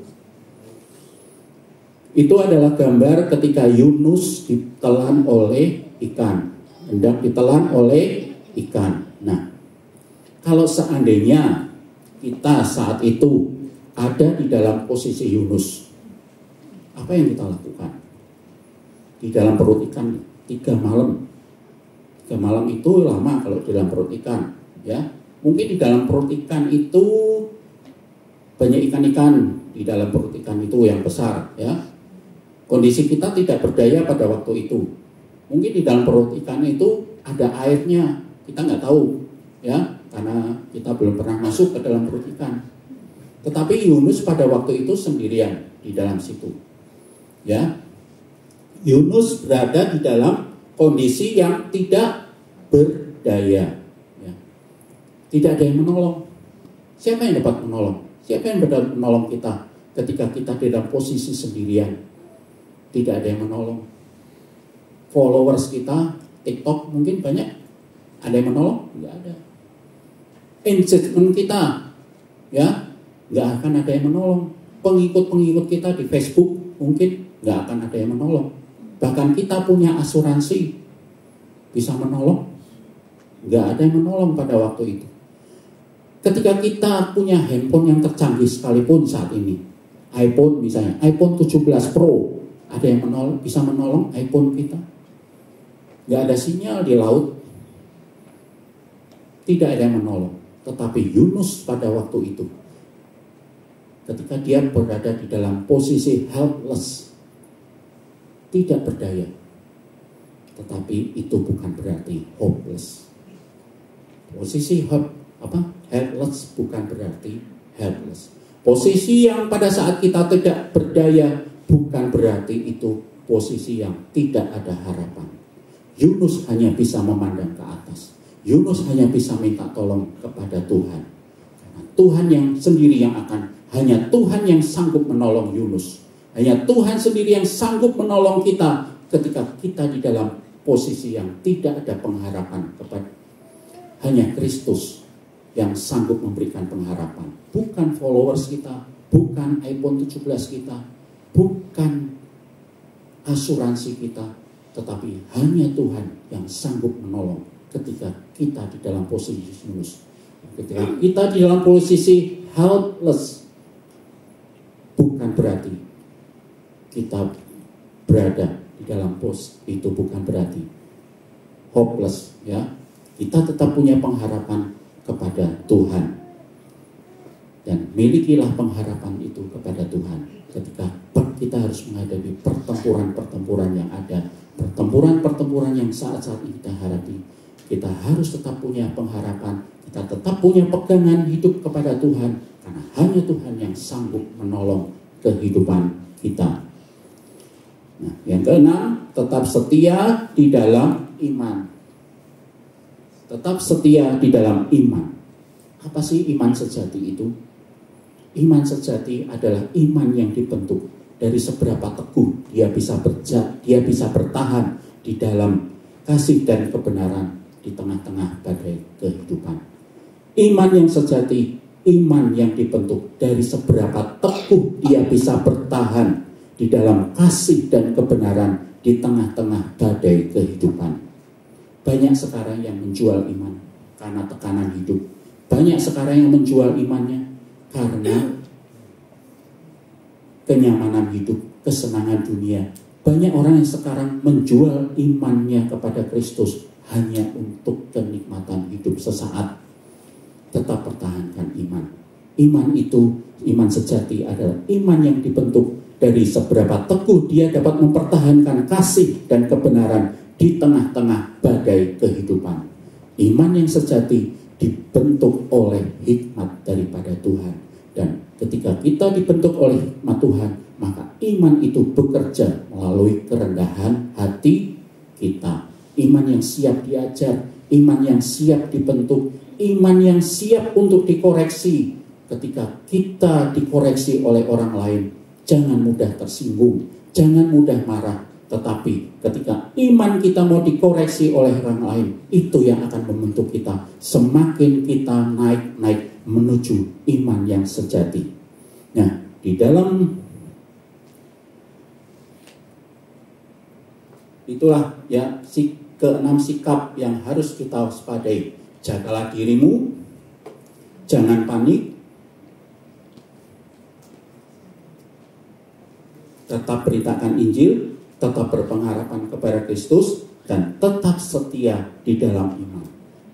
Itu adalah gambar ketika Yunus ditelan oleh ikan, hendak ditelan oleh ikan. Nah, kalau seandainya kita saat itu ada di dalam posisi Yunus, apa yang kita lakukan? Di dalam perut ikan 3 malam. 3 malam itu lama kalau di dalam perut ikan, ya. Mungkin di dalam perut ikan itu banyak ikan-ikan di dalam perut ikan itu yang besar, ya. Kondisi kita tidak berdaya pada waktu itu. Mungkin di dalam perut ikan itu ada airnya, kita nggak tahu, ya, karena kita belum pernah masuk ke dalam perut ikan. Tetapi Yunus pada waktu itu sendirian di dalam situ, ya. Yunus berada di dalam kondisi yang tidak berdaya, ya. Tidak ada yang menolong. Siapa yang dapat menolong? Siapa yang dapat menolong kita ketika kita di dalam posisi sendirian? Tidak ada yang menolong. Followers kita, TikTok mungkin banyak. Ada yang menolong? Tidak ada. Engagement kita, ya, nggak akan ada yang menolong. Pengikut-pengikut kita di Facebook mungkin nggak akan ada yang menolong. Bahkan kita punya asuransi bisa menolong, nggak ada yang menolong pada waktu itu. Ketika kita punya handphone yang tercanggih sekalipun saat ini, iPhone misalnya, iPhone 17 Pro, ada yang bisa menolong iPhone kita? Nggak ada sinyal di laut, tidak ada yang menolong. Tetapi Yunus pada waktu itu, ketika dia berada di dalam posisi helpless, tidak berdaya, tetapi itu bukan berarti hopeless. Posisi helpless bukan berarti helpless. Posisi yang pada saat kita tidak berdaya bukan berarti itu posisi yang tidak ada harapan. Yunus hanya bisa memandang ke atas. Yunus hanya bisa minta tolong kepada Tuhan. Karena Tuhan yang sendiri yang hanya Tuhan yang sanggup menolong Yunus. Hanya Tuhan sendiri yang sanggup menolong kita ketika kita di dalam posisi yang tidak ada pengharapan kepada. Hanya Kristus yang sanggup memberikan pengharapan. Bukan followers kita, bukan iPhone 17 kita, bukan asuransi kita, tetapi hanya Tuhan yang sanggup menolong ketika kita di dalam posisi Yunus. Ketika kita di dalam posisi helpless, bukan berarti kita berada di dalam pos itu, bukan berarti hopeless, ya. Kita tetap punya pengharapan kepada Tuhan. Dan milikilah pengharapan itu kepada Tuhan ketika kita harus menghadapi pertempuran-pertempuran yang ada, pertempuran-pertempuran yang saat-saat ini kita hadapi. Kita harus tetap punya pengharapan, kita tetap punya pegangan hidup kepada Tuhan, karena hanya Tuhan yang sanggup menolong kehidupan kita. Nah, yang keenam, tetap setia di dalam iman. Tetap setia di dalam iman. Apa sih iman sejati itu? Iman sejati adalah iman yang dibentuk dari seberapa teguh dia bisa bertahan di dalam kasih dan kebenaran di tengah-tengah badai kehidupan. Iman yang sejati, iman yang dibentuk dari seberapa teguh dia bisa bertahan di dalam kasih dan kebenaran di tengah-tengah badai kehidupan. Banyak sekarang yang menjual iman karena tekanan hidup. Banyak sekarang yang menjual imannya karena kenyamanan hidup, kesenangan dunia. Banyak orang yang sekarang menjual imannya kepada Kristus hanya untuk kenikmatan hidup sesaat. Tetap pertahankan iman. Iman itu, iman sejati adalah iman yang dibentuk dari seberapa teguh dia dapat mempertahankan kasih dan kebenaran di tengah-tengah badai kehidupan. Iman yang sejati dibentuk oleh hikmat daripada Tuhan. Dan ketika kita dibentuk oleh hikmat Tuhan, maka iman itu bekerja melalui kerendahan hati kita. Iman yang siap diajar, iman yang siap dibentuk, iman yang siap untuk dikoreksi. Ketika kita dikoreksi oleh orang lain, jangan mudah tersinggung, jangan mudah marah. Tetapi ketika iman kita mau dikoreksi oleh orang lain, itu yang akan membentuk kita. Semakin kita naik-naik menuju iman yang sejati. Nah, di dalam itulah ya keenam sikap yang harus kita waspadai. Jagalah dirimu, jangan panik, tetap beritakan Injil, tetap berpengharapan kepada Kristus, dan tetap setia di dalam iman.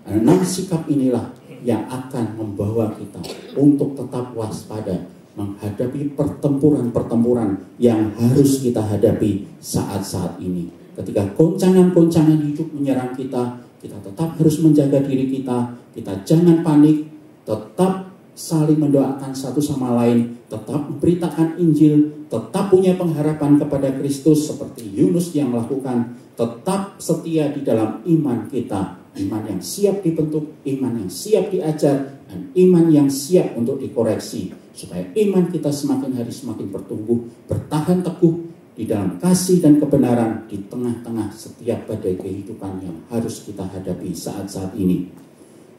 6 sikap inilah yang akan membawa kita untuk tetap waspada menghadapi pertempuran-pertempuran yang harus kita hadapi saat-saat ini. Ketika goncangan-goncangan hidup menyerang kita, kita tetap harus menjaga diri kita jangan panik, tetap saling mendoakan satu sama lain, tetap memberitakan Injil, tetap punya pengharapan kepada Kristus seperti Yunus yang melakukan, tetap setia di dalam iman kita, iman yang siap dibentuk, iman yang siap diajar, dan iman yang siap untuk dikoreksi, supaya iman kita semakin hari semakin bertumbuh, bertahan teguh di dalam kasih dan kebenaran di tengah-tengah setiap badai kehidupan yang harus kita hadapi saat-saat ini.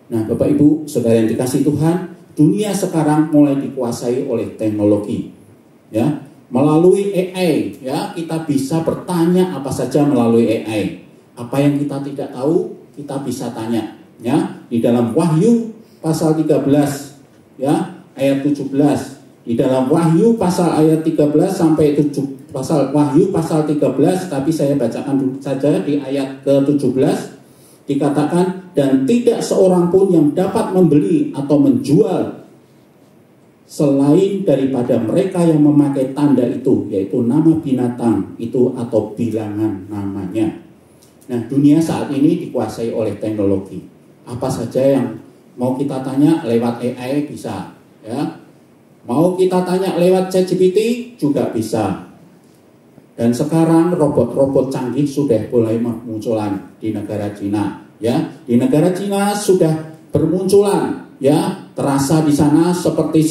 Nah, Bapak Ibu, Saudara yang dikasihi Tuhan, dunia sekarang mulai dikuasai oleh teknologi. Ya, melalui AI, ya, kita bisa bertanya apa saja melalui AI. Apa yang kita tidak tahu, kita bisa tanya. Ya, di dalam Wahyu pasal 13, ya, ayat 17. Di dalam Wahyu pasal ayat 13 sampai 7. Pasal Wahyu pasal 13, tapi saya bacakan dulu saja di ayat ke-17, dikatakan, dan tidak seorang pun yang dapat membeli atau menjual selain daripada mereka yang memakai tanda itu, yaitu nama binatang itu atau bilangan namanya. Nah, dunia saat ini dikuasai oleh teknologi. Apa saja yang mau kita tanya lewat AI bisa, ya. Mau kita tanya lewat ChatGPT juga bisa. Dan sekarang robot-robot canggih sudah mulai bermunculan di negara Cina, ya. Di negara Cina sudah bermunculan, ya. Terasa di sana seperti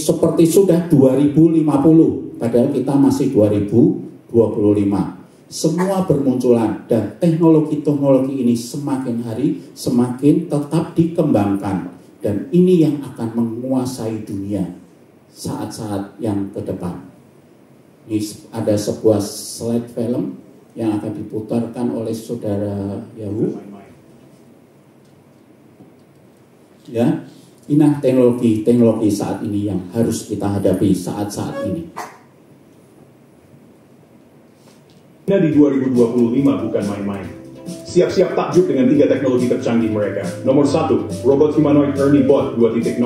sudah 2050, padahal kita masih 2025. Semua bermunculan dan teknologi-teknologi ini semakin hari semakin tetap dikembangkan, dan ini yang akan menguasai dunia saat-saat yang ke depan. Ini ada sebuah slide film yang akan diputarkan oleh Saudara Yahu. Ya, ini teknologi saat ini yang harus kita hadapi saat-saat ini. China di 2025 bukan main-main. Siap-siap takjub dengan 3 teknologi tercanggih mereka. Nomor 1, robot humanoid Ernie Bot 2.0.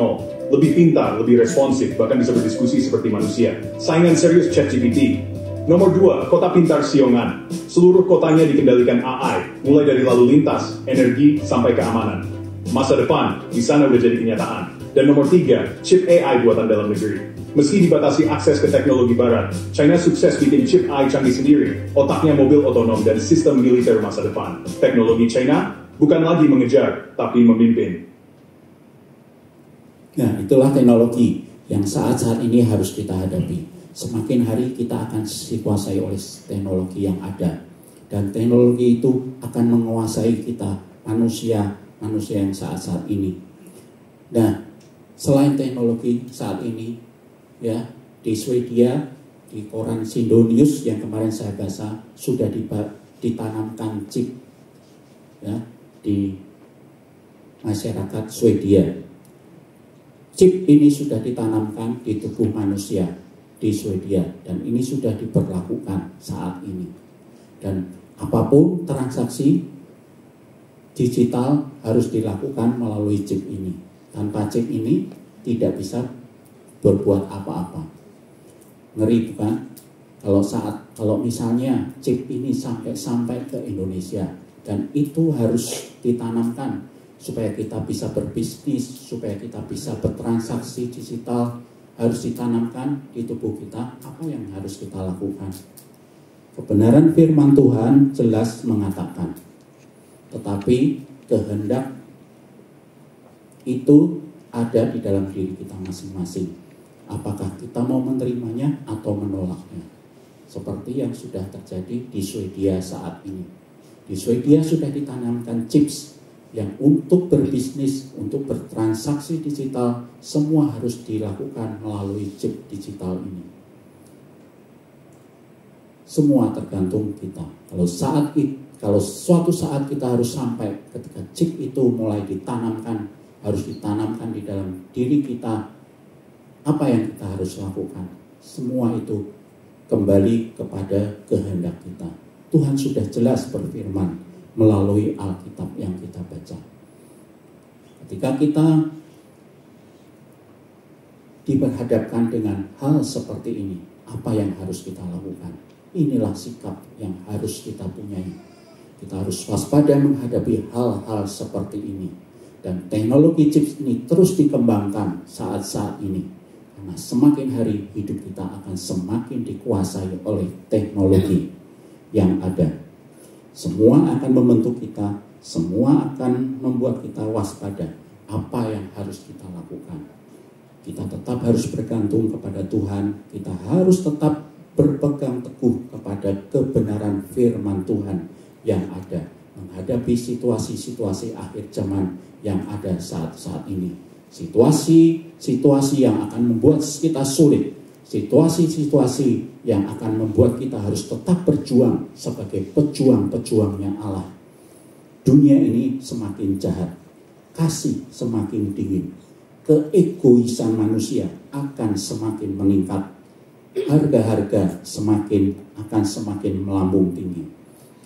Lebih pintar, lebih responsif, bahkan bisa berdiskusi seperti manusia. Saingan serius ChatGPT. Nomor 2, kota pintar Siongan. Seluruh kotanya dikendalikan AI, mulai dari lalu lintas, energi, sampai keamanan. Masa depan, di sana udah jadi kenyataan. Dan nomor 3, chip AI buatan dalam negeri. Meski dibatasi akses ke teknologi barat, China sukses bikin chip AI canggih sendiri, otaknya mobil otonom dan sistem militer masa depan. Teknologi China bukan lagi mengejar, tapi memimpin. Nah, itulah teknologi yang saat-saat ini harus kita hadapi. Semakin hari kita akan dikuasai oleh teknologi yang ada. Dan teknologi itu akan menguasai kita, manusia yang saat-saat ini. Nah, selain teknologi saat ini, ya, di Swedia di koran Sindonius yang kemarin saya baca sudah ditanamkan chip ya di masyarakat Swedia. Chip ini sudah ditanamkan di tubuh manusia di Swedia dan ini sudah diberlakukan saat ini. Dan apapun transaksi digital harus dilakukan melalui chip ini. Tanpa chip ini tidak bisa berbuat apa-apa. Ngeri bukan? Kalau misalnya chip ini sampai ke Indonesia dan itu harus ditanamkan supaya kita bisa berbisnis, supaya kita bisa bertransaksi digital, harus ditanamkan di tubuh kita. Apa yang harus kita lakukan? Kebenaran firman Tuhan jelas mengatakan, tetapi kehendak itu ada di dalam diri kita masing-masing. Apakah kita mau menerimanya atau menolaknya? Seperti yang sudah terjadi di Swedia saat ini. Di Swedia sudah ditanamkan chips yang untuk berbisnis, untuk bertransaksi digital, semua harus dilakukan melalui chip digital ini. Semua tergantung kita. Kalau suatu saat kita harus sampai ketika chip itu mulai ditanamkan, harus ditanamkan di dalam diri kita, apa yang kita harus lakukan? Semua itu kembali kepada kehendak kita. Tuhan sudah jelas berfirman melalui Alkitab yang kita baca. Ketika kita diperhadapkan dengan hal seperti ini, apa yang harus kita lakukan? Inilah sikap yang harus kita punyai. Kita harus waspada menghadapi hal-hal seperti ini. Dan teknologi chips ini terus dikembangkan saat-saat ini. Karena semakin hari hidup kita akan semakin dikuasai oleh teknologi yang ada. Semua akan membentuk kita, semua akan membuat kita waspada. Apa yang harus kita lakukan? Kita tetap harus bergantung kepada Tuhan. Kita harus tetap berpegang teguh kepada kebenaran firman Tuhan yang ada. Menghadapi situasi-situasi akhir zaman yang ada saat-saat ini. Situasi yang akan membuat kita sulit. Situasi-situasi yang akan membuat kita harus tetap berjuang sebagai pejuang-pejuangnya Allah. Dunia ini semakin jahat, kasih semakin dingin, keegoisan manusia akan semakin meningkat, harga-harga akan semakin melambung tinggi.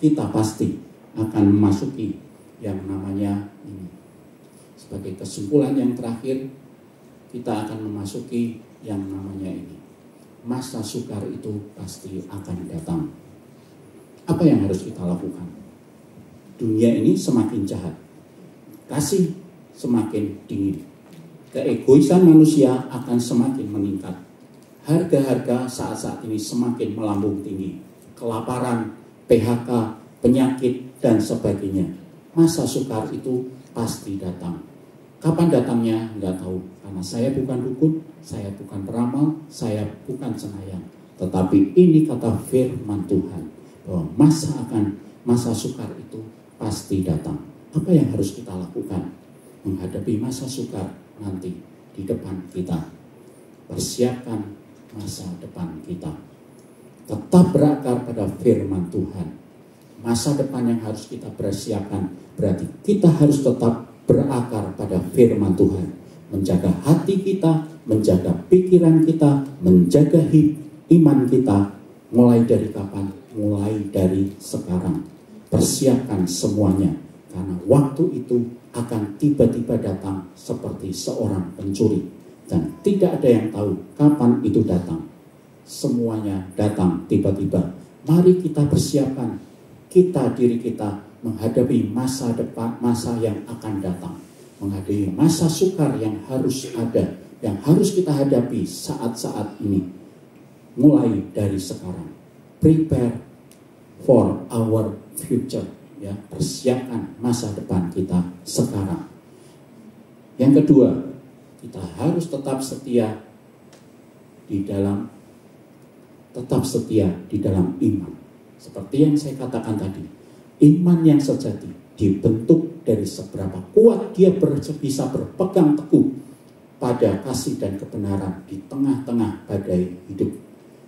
Kita pasti akan memasuki yang namanya ini. Sebagai kesimpulan yang terakhir, kita akan memasuki yang namanya ini. Masa sukar itu pasti akan datang. Apa yang harus kita lakukan? Dunia ini semakin jahat, kasih semakin dingin, keegoisan manusia akan semakin meningkat, harga-harga saat-saat ini semakin melambung tinggi, kelaparan, PHK, penyakit, dan sebagainya. Masa sukar itu pasti datang. Kapan datangnya? Nggak tahu. Karena saya bukan dukun, saya bukan peramal, saya bukan cenayang. Tetapi ini kata firman Tuhan, bahwa masa sukar itu pasti datang. Apa yang harus kita lakukan menghadapi masa sukar nanti di depan kita? Persiapkan masa depan kita. Tetap berakar pada firman Tuhan. Masa depan yang harus kita persiapkan berarti kita harus tetap berakar pada firman Tuhan. Menjaga hati kita, menjaga pikiran kita, menjaga iman kita. Mulai dari kapan? Mulai dari sekarang. Persiapkan semuanya. Karena waktu itu akan tiba-tiba datang seperti seorang pencuri. Dan tidak ada yang tahu kapan itu datang. Semuanya datang tiba-tiba. Mari kita persiapkan diri kita menghadapi masa depan, masa yang akan datang. Menghadapi masa sukar yang harus ada, yang harus kita hadapi saat-saat ini. Mulai dari sekarang. Prepare for our future. Ya, persiapkan masa depan kita sekarang. Yang kedua, kita harus tetap setia di dalam iman. Seperti yang saya katakan tadi, iman yang sejati dibentuk dari seberapa kuat dia bisa berpegang teguh pada kasih dan kebenaran di tengah-tengah badai hidup,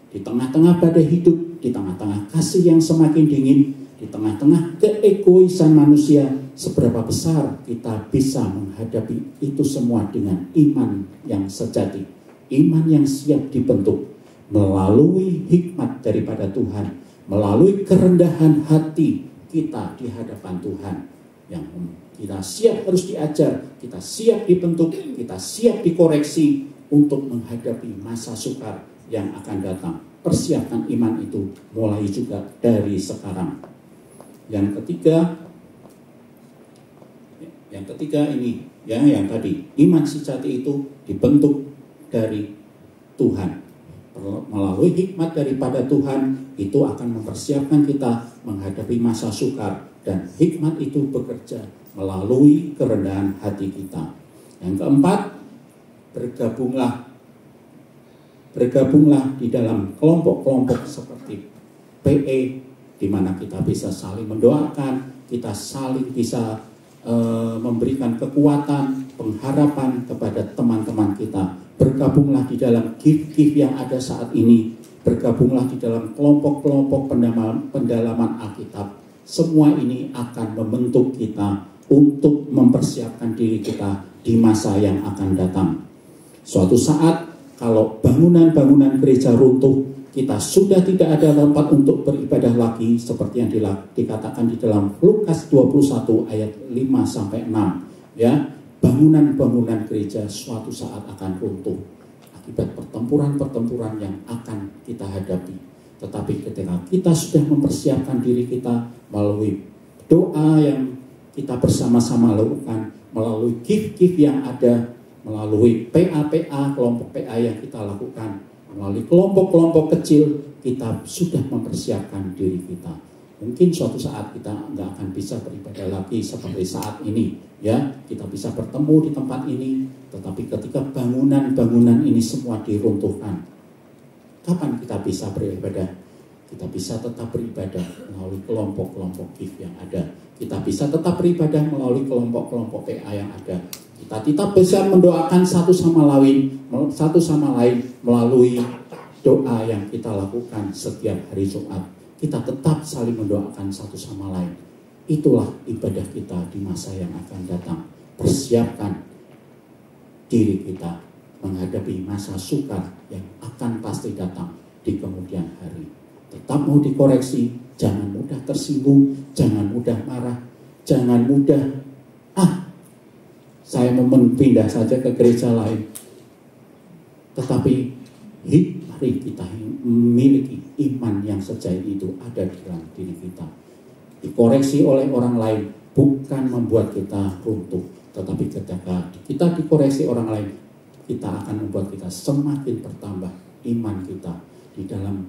di di tengah-tengah badai hidup, di tengah-tengah kasih yang semakin dingin, di tengah-tengah keegoisan manusia, seberapa besar kita bisa menghadapi itu semua dengan iman yang sejati, iman yang siap dibentuk melalui hikmat daripada Tuhan, melalui kerendahan hati kita di hadapan Tuhan, yang kita siap harus diajar, kita siap dibentuk, kita siap dikoreksi untuk menghadapi masa sukar yang akan datang. Persiapkan iman itu mulai juga dari sekarang. Yang ketiga ini, ya, yang tadi, iman sejati itu dibentuk dari Tuhan. Melalui hikmat daripada Tuhan, itu akan mempersiapkan kita menghadapi masa sukar, dan hikmat itu bekerja melalui kerendahan hati kita. Yang keempat, bergabunglah di dalam kelompok-kelompok seperti PE, di mana kita bisa saling mendoakan, kita saling bisa memberikan kekuatan, pengharapan kepada teman-teman kita. Bergabunglah di dalam gift-gift yang ada saat ini, bergabunglah di dalam kelompok-kelompok pendalaman Alkitab. Semua ini akan membentuk kita untuk mempersiapkan diri kita di masa yang akan datang. Suatu saat, kalau bangunan-bangunan gereja runtuh, kita sudah tidak ada tempat untuk beribadah lagi, seperti yang dikatakan di dalam Lukas 21 ayat 5-6. Ya, bangunan-bangunan gereja suatu saat akan runtuh akibat pertempuran-pertempuran yang akan kita hadapi. Tetapi ketika kita sudah mempersiapkan diri kita melalui doa yang kita bersama-sama lakukan, melalui gift-gift yang ada, melalui PA-PA, kelompok PA yang kita lakukan, melalui kelompok-kelompok kecil, kita sudah mempersiapkan diri kita. Mungkin suatu saat kita nggak akan bisa beribadah lagi seperti saat ini, ya. Kita bisa bertemu di tempat ini, tetapi ketika bangunan-bangunan ini semua diruntuhkan, kapan kita bisa beribadah? Kita bisa tetap beribadah melalui kelompok-kelompok gift yang ada. Kita bisa tetap beribadah melalui kelompok-kelompok PA yang ada. Kita tetap bisa mendoakan satu sama lain melalui doa yang kita lakukan setiap hari Jumat. Kita tetap saling mendoakan satu sama lain. Itulah ibadah kita di masa yang akan datang. Persiapkan diri kita menghadapi masa sukar yang akan pasti datang di kemudian hari. Tetap mau dikoreksi, jangan mudah tersinggung, jangan mudah marah, jangan mudah saya mau pindah saja ke gereja lain. Tetapi mari kita memiliki iman yang sejati itu ada di dalam diri kita. Dikoreksi oleh orang lain bukan membuat kita runtuh, tetapi ketika kita dikoreksi orang lain, kita akan membuat kita semakin bertambah iman kita di dalam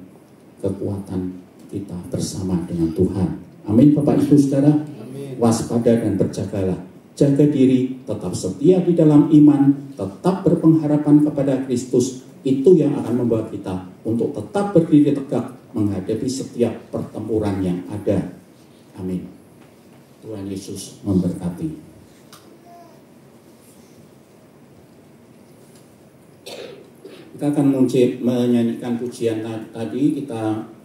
kekuatan kita bersama dengan Tuhan. Amin, Bapak Ibu Saudara. Amin. Waspada dan berjagalah. Jaga diri, tetap setia di dalam iman, tetap berpengharapan kepada Kristus. Itu yang akan membawa kita untuk tetap berdiri tegak menghadapi setiap pertempuran yang ada. Amin. Tuhan Yesus memberkati. Kita akan menyanyikan pujian tadi.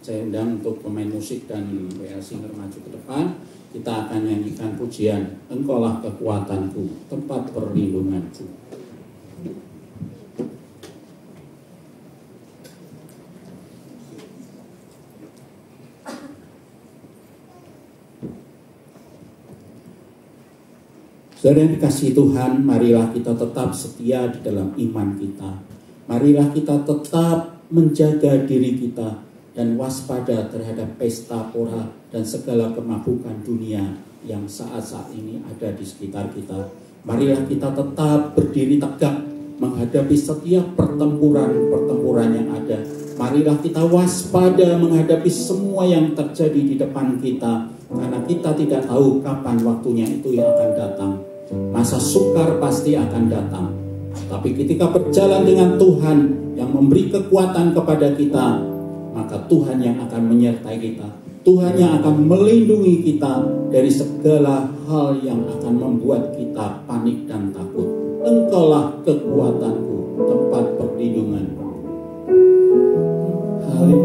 Saya undang untuk pemain musik dan WL Singer maju ke depan. Kita akan nyanyikan pujian Engkaulah kekuatanku, tempat perlindunganku. Saudara yang dikasihi Tuhan, marilah kita tetap setia di dalam iman kita. Marilah kita tetap menjaga diri kita dan waspada terhadap pesta pora dan segala kemabukan dunia yang saat-saat ini ada di sekitar kita. Marilah kita tetap berdiri tegak menghadapi setiap pertempuran yang ada. Marilah kita waspada menghadapi semua yang terjadi di depan kita, karena kita tidak tahu kapan waktunya itu yang akan datang. Masa sukar pasti akan datang. Tapi ketika berjalan dengan Tuhan yang memberi kekuatan kepada kita, maka Tuhan yang akan menyertai kita. Tuhan yang akan melindungi kita dari segala hal yang akan membuat kita panik dan takut. Engkaulah kekuatanku, tempat perlindunganku. Haleluya.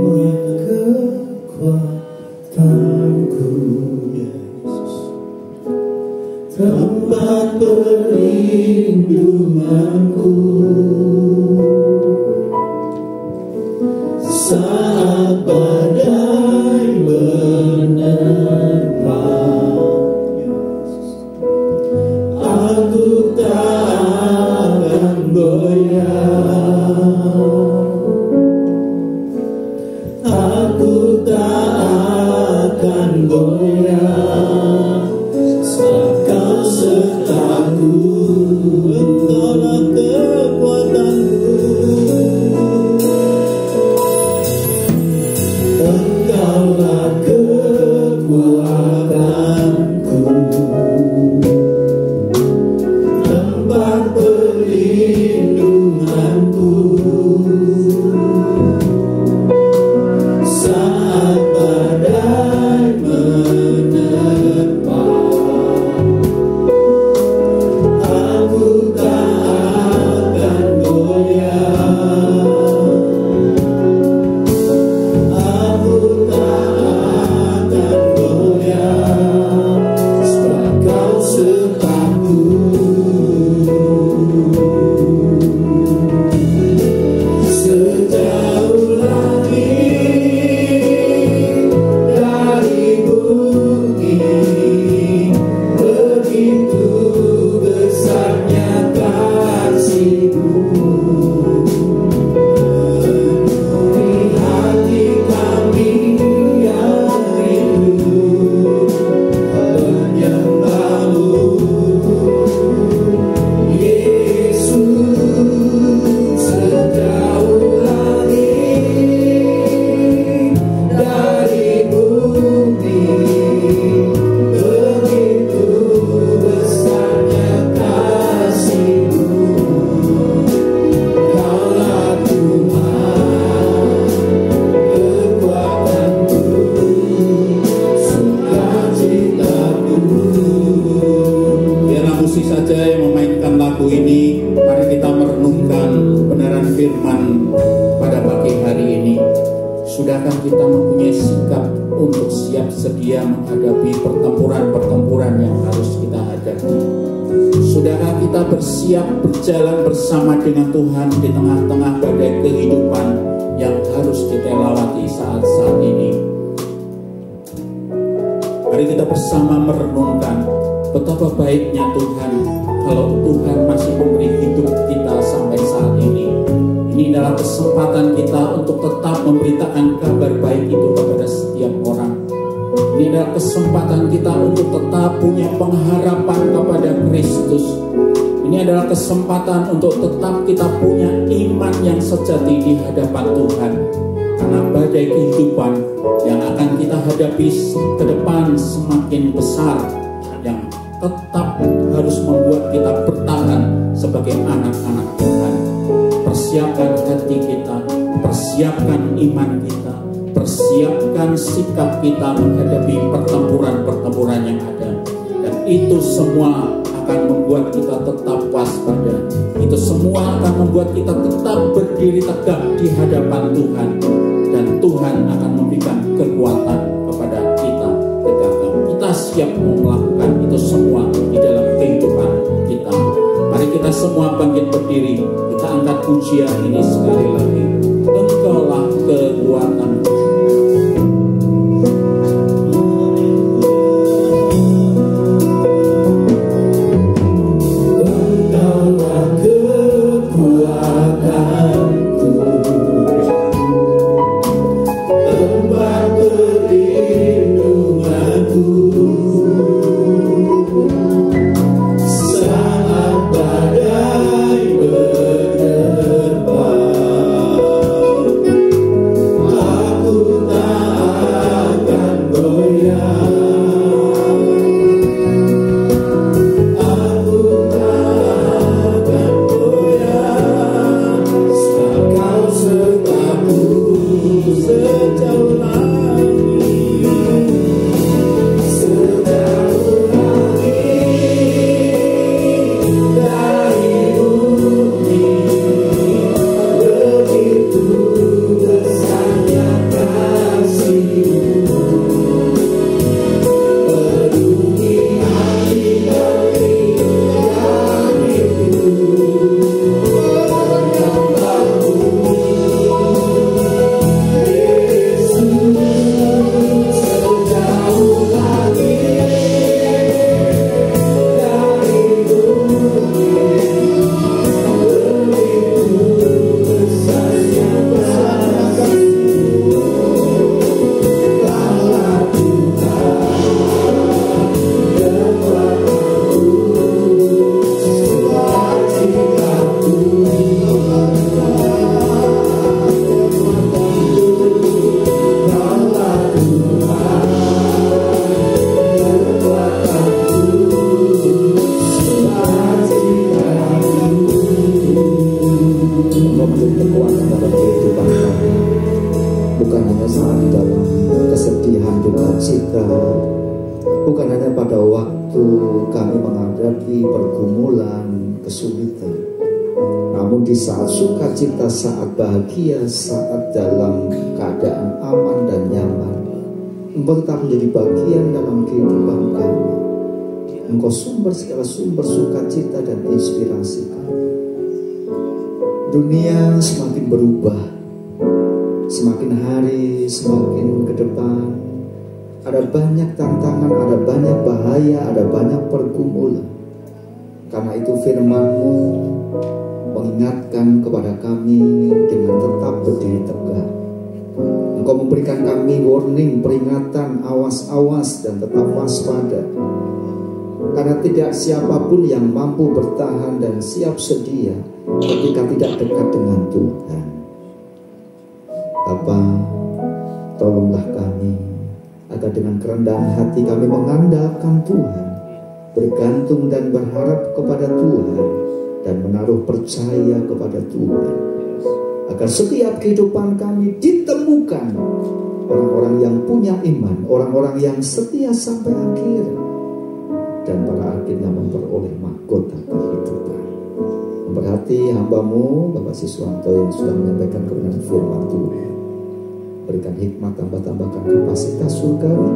Mari kita merenungkan kebenaran firman pada pagi hari ini. Sudahkah kita mempunyai sikap untuk siap sedia menghadapi pertempuran-pertempuran yang harus kita hadapi? Sudahkah kita bersiap berjalan bersama dengan Tuhan di tengah-tengah badai kehidupan yang harus kita lewati saat-saat ini? Mari kita bersama merenungkan betapa baiknya Tuhan kalau Tuhan masih memberi hidup kita sampai saat ini. Ini adalah kesempatan kita untuk tetap memberitakan kabar baik itu kepada setiap orang. Ini adalah kesempatan kita untuk tetap punya pengharapan kepada Kristus. Ini adalah kesempatan untuk tetap kita punya iman yang sejati di hadapan Tuhan. Karena badai kehidupan yang akan kita hadapi ke depan semakin besar, yang tetap harus membuat kita bertahan sebagai anak-anak Tuhan. Persiapkan hati kita, persiapkan iman kita, persiapkan sikap kita menghadapi pertempuran-pertempuran yang ada. Dan itu semua akan membuat kita tetap waspada. Itu semua akan membuat kita tetap berdiri tegak di hadapan Tuhan. Dan Tuhan akan memberikan kekuatan kepada kita ketika kita siap melakukan itu semua di dalam kehidupan kita. Mari kita semua bangkit berdiri. Kita angkat pujian ini sekali lagi. Engkaulah kekuatan. Saat bahagia, saat dalam keadaan aman dan nyaman, Engkau tetap menjadi bagian dalam kehidupan kami. Engkau segala sumber sukacita dan inspirasi kami. Dunia semakin berubah, semakin hari semakin ke depan. Ada banyak tantangan, ada banyak bahaya, ada banyak pergumulan. Karena itu firman-Mu mengingatkan kepada kami dengan tetap berdiri tegak. Engkau memberikan kami warning, peringatan, awas-awas dan tetap waspada. Karena tidak siapapun yang mampu bertahan dan siap sedia ketika tidak dekat dengan Tuhan. Bapa, tolonglah kami agar dengan kerendahan hati kami mengandalkan Tuhan, bergantung dan berharap kepada Tuhan, dan menaruh percaya kepada Tuhan, agar setiap kehidupan kami ditemukan orang-orang yang punya iman, orang-orang yang setia sampai akhir, dan pada akhirnya memperoleh mahkota kehidupan. Memberkati hamba-Mu Bapak Siswanto yang sudah menyampaikan kebenaran firman Tuhan. Berikan hikmat, tambahkan kapasitas surgawi,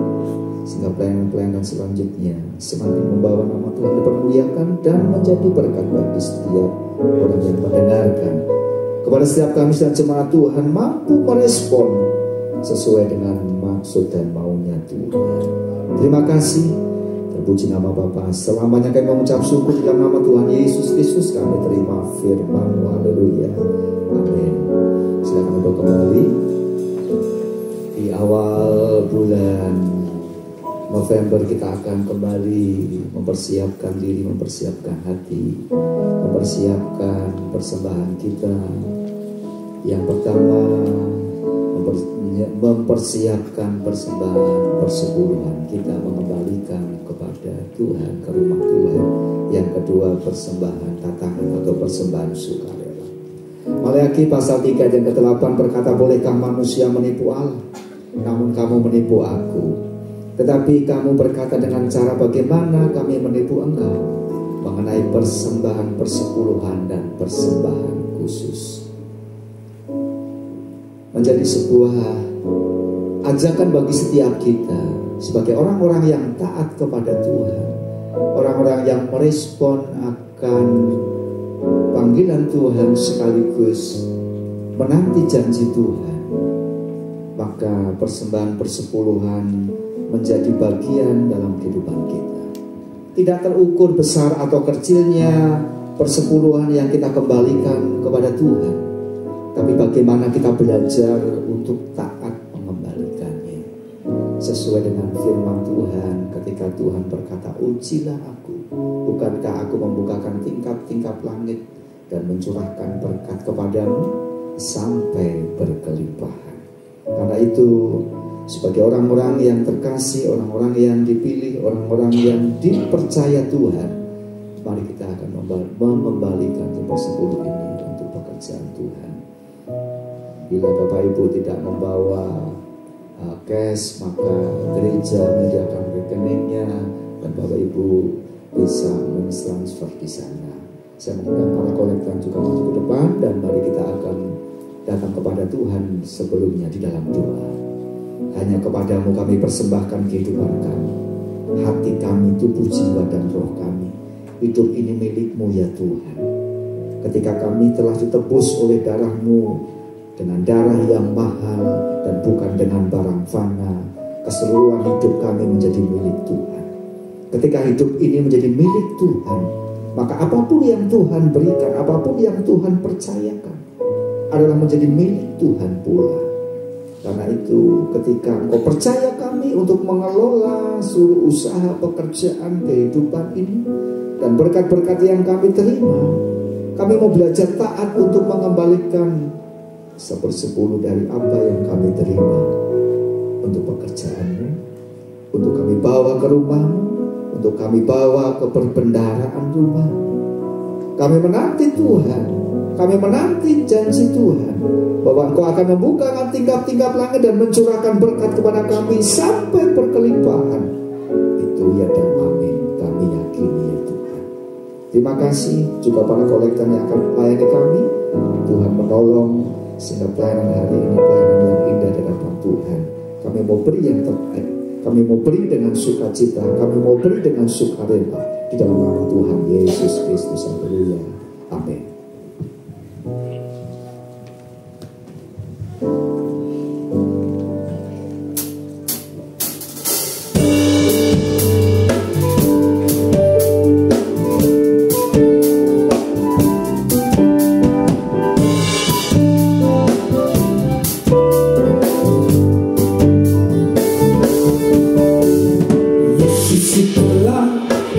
sehingga pelayanan-pelayanan selanjutnya semakin membawa nama Tuhan dipermuliakan dan menjadi berkat bagi setiap orang yang mendengarkan. Kepada setiap kami dan jemaat Tuhan mampu merespon sesuai dengan maksud dan maunya Tuhan. Terima kasih. Terpuji nama Bapa. Selamanya kami mengucap syukur di dalam nama Tuhan Yesus Kristus. Kami terima firman-Mu. Haleluya. Amin. Silakan untuk kembali. Di awal bulan November kita akan kembali mempersiapkan diri, mempersiapkan hati, mempersiapkan persembahan kita. Yang pertama, mempersiapkan persembahan persepuluhan kita, mengembalikan kepada Tuhan, ke rumah Tuhan. Yang kedua, persembahan tatangan atau persembahan sukarela. Maleakhi pasal 3 ayat ke-8 berkata, bolehkah manusia menipu Allah? Namun kamu menipu aku. Tetapi kamu berkata, dengan cara bagaimana kami menipu engkau? Mengenai persembahan persepuluhan dan persembahan khusus. Menjadi sebuah ajakan bagi setiap kita sebagai orang-orang yang taat kepada Tuhan, orang-orang yang merespon akan panggilan Tuhan sekaligus menanti janji Tuhan. Maka persembahan persepuluhan menjadi bagian dalam kehidupan kita. Tidak terukur besar atau kecilnya persepuluhan yang kita kembalikan kepada Tuhan, tapi bagaimana kita belajar untuk taat mengembalikannya sesuai dengan firman Tuhan. Ketika Tuhan berkata, ujilah aku, bukankah aku membukakan tingkap-tingkap langit dan mencurahkan berkat kepadamu sampai berkelimpahan. Karena itu, sebagai orang-orang yang terkasih, orang-orang yang dipilih, orang-orang yang dipercaya Tuhan, mari kita akan mengembalikan 10 ini untuk pekerjaan Tuhan. Bila Bapak Ibu tidak membawa cash, maka gereja menyediakan rekeningnya dan Bapak Ibu bisa mentransfer di sana. Saya mengundang para kolektor juga maju ke depan dan mari kita akan datang kepada Tuhan sebelumnya di dalam doa. Hanya kepadamu kami persembahkan kehidupan kami, hati kami, tubuh, jiwa, dan roh kami. Hidup ini milik-Mu ya Tuhan. Ketika kami telah ditebus oleh darah-Mu dengan darah yang mahal dan bukan dengan barang fana, keseluruhan hidup kami menjadi milik Tuhan. Ketika hidup ini menjadi milik Tuhan, maka apapun yang Tuhan berikan, apapun yang Tuhan percayakan adalah menjadi milik Tuhan pula. Karena itu ketika Engkau percaya kami untuk mengelola seluruh usaha pekerjaan kehidupan ini dan berkat-berkat yang kami terima, kami mau belajar taat untuk mengembalikan 1/10 dari apa yang kami terima untuk pekerjaan-Mu, untuk kami bawa ke rumah-Mu, untuk kami bawa ke perbendaharaan rumah. Kami menanti Tuhan, kami menanti janji Tuhan bahwa Engkau akan membuka tingkap-tingkap langit dan mencurahkan berkat kepada kami sampai berkelimpahan. Itu ya dan amin, kami yakini ya Tuhan. Terima kasih juga para kolektor yang akan melayani kami. Tuhan menolong sehingga pelayanan hari ini pelayanan yang indah di hadapan Tuhan. Kami mau beri yang terbaik, kami mau beri dengan sukacita, kami mau beri dengan sukarela di dalam nama Tuhan Yesus Kristus. Haleluya. Amin.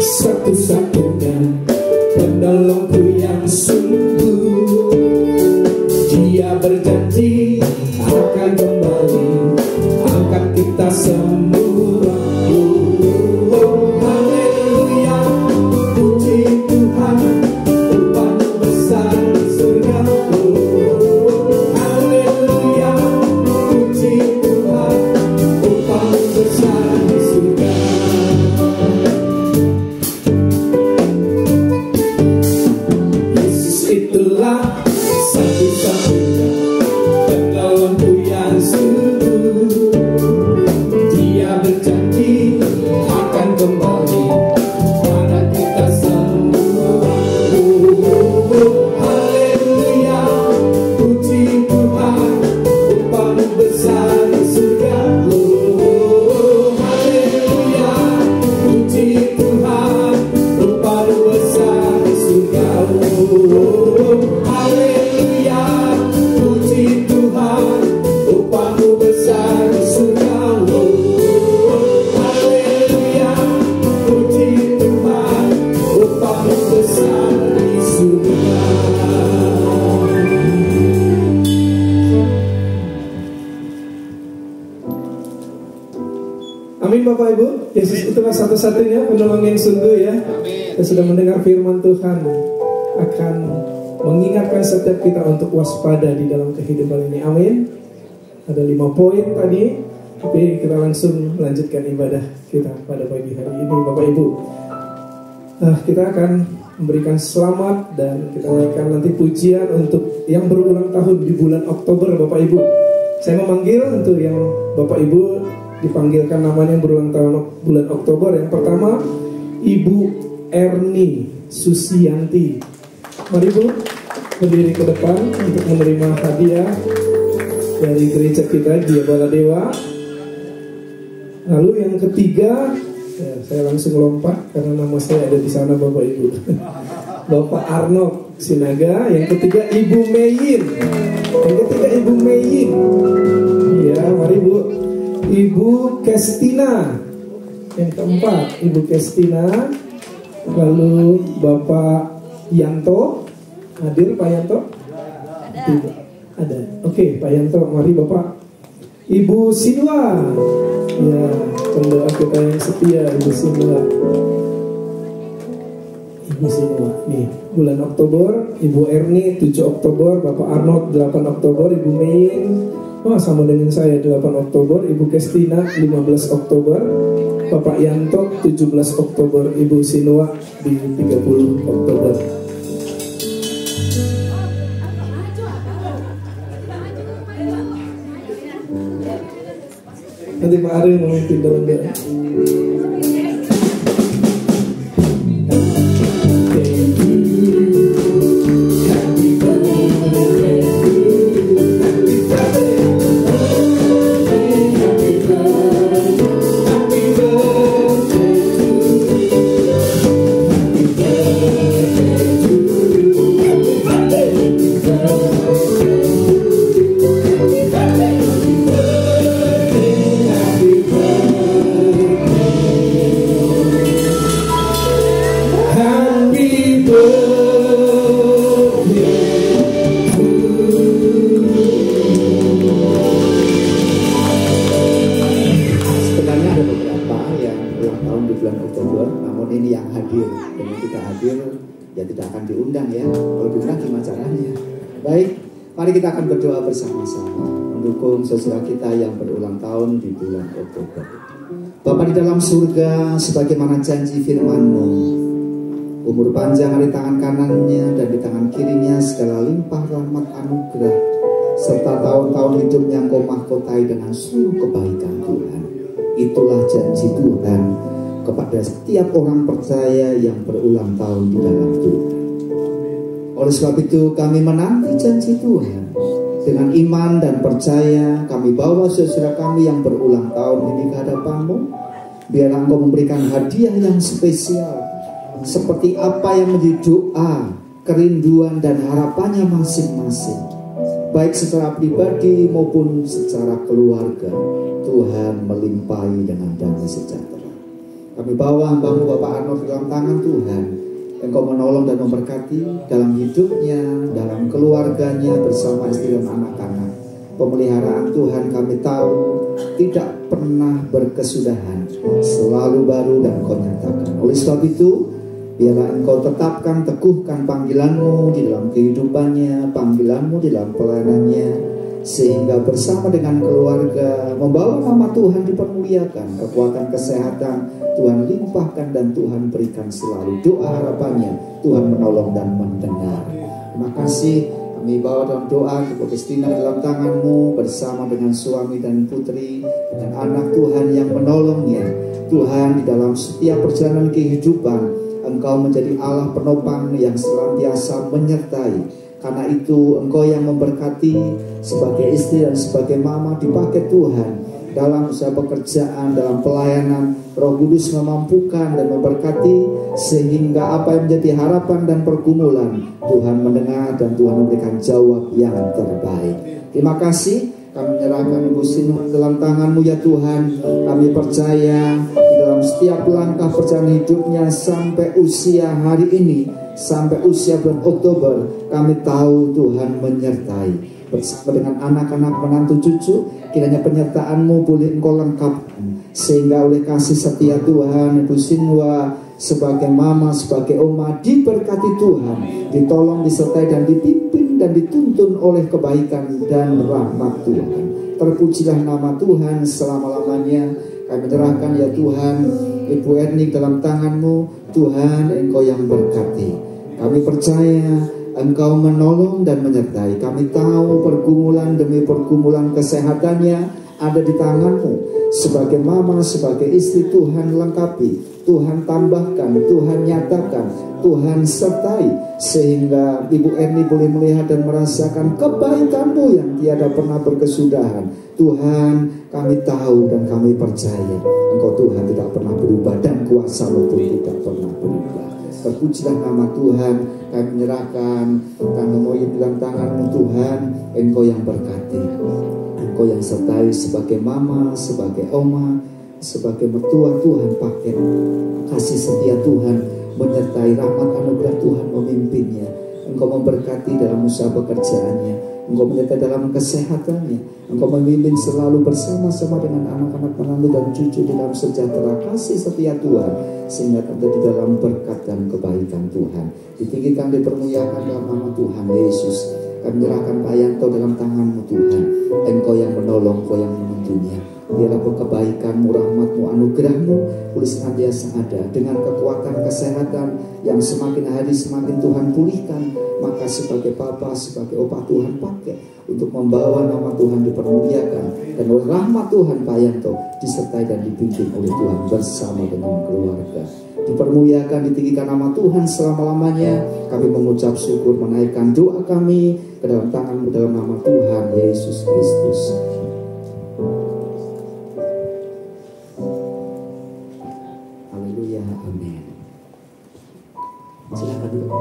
Satu-satunya penolongku yang sungguh, Dia berjanji akan kembali angkat kita semua. Haleluya, puji Tuhan, upah-Mu besar di surga. Haleluya, puji Tuhan, upah-Mu besar di surga. satu-satunya penolongku yang sungguh. Dia berjanji akan kembali pada kita semua. Haleluya, puji Tuhan, upahmu besar di surga. Haleluya, puji Tuhan, upahmu besar di surga. Haleluya, puji Tuhan, upahmu besar di surga. Haleluya, puji Tuhan, upahmu besar di surga. Amin Bapak Ibu. Yesus itulah satu-satunya penolong yang sungguh ya. Kita sudah mendengar firman Tuhan akan mengingatkan setiap kita untuk waspada di dalam kehidupan ini. Amin. Ada 5 poin tadi, tapi kita langsung lanjutkan ibadah kita pada pagi hari ini Bapak Ibu. Kita akan memberikan selamat dan kita naikkan nanti pujian untuk yang berulang tahun di bulan Oktober Bapak Ibu. Saya memanggil untuk yang Bapak Ibu dipanggilkan namanya yang berulang tahun bulan Oktober. Yang pertama, Ibu Erni Susianti. Mari Bu, berdiri ke depan untuk menerima hadiah dari gereja kita di Baladewa. Lalu yang ketiga, saya langsung lompat karena nama saya ada di sana Bapak Ibu. Bapak Arnold Sinaga. Yang ketiga Ibu Meyin. Ya, mari Bu. Ibu Kestina. Yang keempat Ibu Kestina. Lalu Bapak Yanto. Hadir Pak Yanto? Tidak. Ada. Oke, Pak Yanto, mari Bapak. Ibu Sinwa. Ya, pendoa kita yang setia Ibu Sinwa. Ibu Sinwa. Nih, bulan Oktober, Ibu Erni 7 Oktober, Bapak Arnold 8 Oktober, Ibu Mein sama dengan saya 8 Oktober, Ibu Kestina 15 Oktober, Bapak Yanto 17 Oktober, Ibu Sinwa di 30 Oktober. Nanti Pak Ariel memimpin dalam doa. Mari kita akan berdoa bersama-sama mendukung saudara kita yang berulang tahun di bulan Oktober. Bapa di dalam surga, sebagaimana janji firman-Mu, umur panjang di tangan kanannya dan di tangan kirinya segala limpah rahmat anugerah serta tahun-tahun hidupnya Engkau mahkotai dengan seluruh kebaikan Tuhan. Itulah janji Tuhan kepada setiap orang percaya yang berulang tahun di dalam Tuhan. Oleh sebab itu kami menanti janji Tuhan. Dengan iman dan percaya kami bawa saudara kami yang berulang tahun ini ke hadapan-Mu. Biarlah Engkau memberikan hadiah yang spesial, seperti apa yang menjadi doa, kerinduan dan harapannya masing-masing, baik secara pribadi maupun secara keluarga. Tuhan melimpahi dengan damai sejahtera. Kami bawa hamba-Mu Bapak Arnold dalam tangan Tuhan. Engkau menolong dan memberkati dalam hidupnya, dalam keluarganya bersama istri dan anak-anak. Pemeliharaan Tuhan kami tahu tidak pernah berkesudahan, selalu baru dan Kau nyatakan. Oleh sebab itu, biarlah Engkau tetapkan, teguhkan panggilan-Mu di dalam kehidupannya, panggilan-Mu di dalam pelayanannya, sehingga bersama dengan keluarga membawa nama Tuhan dipermuliakan, kekuatan kesehatan Tuhan limpahkan dan Tuhan berikan selalu. Doa harapannya Tuhan menolong dan mendengar. Terima kasih. Kami bawa dalam doa Ibu Kristina dalam tangan-Mu bersama dengan suami dan putri, dengan anak Tuhan yang menolongnya. Tuhan, di dalam setiap perjalanan kehidupan, Engkau menjadi Allah penopang yang senantiasa menyertai. Karena itu Engkau yang memberkati sebagai istri dan sebagai mama dipakai Tuhan dalam usaha pekerjaan, dalam pelayanan. Roh Kudus memampukan dan memberkati sehingga apa yang menjadi harapan dan pergumulan Tuhan mendengar dan Tuhan memberikan jawab yang terbaik. Terima kasih. Kami menyerahkan Ibu Sinu dalam tangan-Mu ya Tuhan. Kami percaya di dalam setiap langkah perjalanan hidupnya sampai usia hari ini, sampai usia bulan Oktober, kami tahu Tuhan menyertai. Bersama dengan anak-anak menantu cucu, kiranya penyertaan-Mu boleh Engkau lengkapkan, sehingga oleh kasih setia Tuhan, Ibu Sinwa sebagai mama, sebagai oma diberkati Tuhan, ditolong, disertai dan dipimpin dan dituntun oleh kebaikan dan rahmat Tuhan. Terpujilah nama Tuhan selama-lamanya. Kami menyerahkan ya Tuhan Ibu Ernik dalam tangan-Mu. Tuhan, Engkau yang berkati. Kami percaya Engkau menolong dan menyertai. Kami tahu pergumulan demi pergumulan kesehatannya ada di tangan-Mu. Sebagai mama, sebagai istri, Tuhan lengkapi, Tuhan tambahkan, Tuhan nyatakan, Tuhan sertai, sehingga Ibu Erni boleh melihat dan merasakan kebaikan-Mu yang tiada pernah berkesudahan. Tuhan, kami tahu dan kami percaya Engkau Tuhan tidak pernah berubah dan kuasa-Mu pun tidak pernah berubah. Terpujilah nama Tuhan. Kami menyerahkan Tante Moyit dalam tangan-Mu Tuhan. Engkau yang berkati, Engkau yang sertai sebagai mama, sebagai oma, sebagai mertua. Tuhan pakai kasih setia Tuhan menyertai, rahmat anugerah Tuhan memimpinnya. Engkau memberkati dalam usaha pekerjaannya, Engkau menyertai dalam kesehatannya, Engkau memimpin selalu bersama-sama dengan anak-anak menantu dan cucu di dalam sejahtera kasih setia Tuhan, sehingga tentu di dalam berkat dan kebaikan Tuhan. Ditinggikan, dipermuliakan dalam nama Tuhan Yesus. Kami menyerahkan Pak Yanto dalam tangan-Mu Tuhan. Engkau yang menolong, Engkau yang menuntunnya. Biarlah kebaikan-Mu, rahmat-Mu, anugerah-Mu boleh senantiasa ada, dengan kekuatan kesehatan yang semakin hari semakin Tuhan pulihkan. Maka sebagai Papa, sebagai Opa, Tuhan pakai untuk membawa nama Tuhan dipermuliakan, dan oleh rahmat Tuhan Pak Yanto disertai dan dipimpin oleh Tuhan bersama dengan keluarga. Dipermuliakan, ditinggikan nama Tuhan selama-lamanya. Kami mengucap syukur, menaikkan doa kami ke dalam tangan-Mu dalam nama Tuhan Yesus Kristus. Haleluya, amin. Silakan duduk.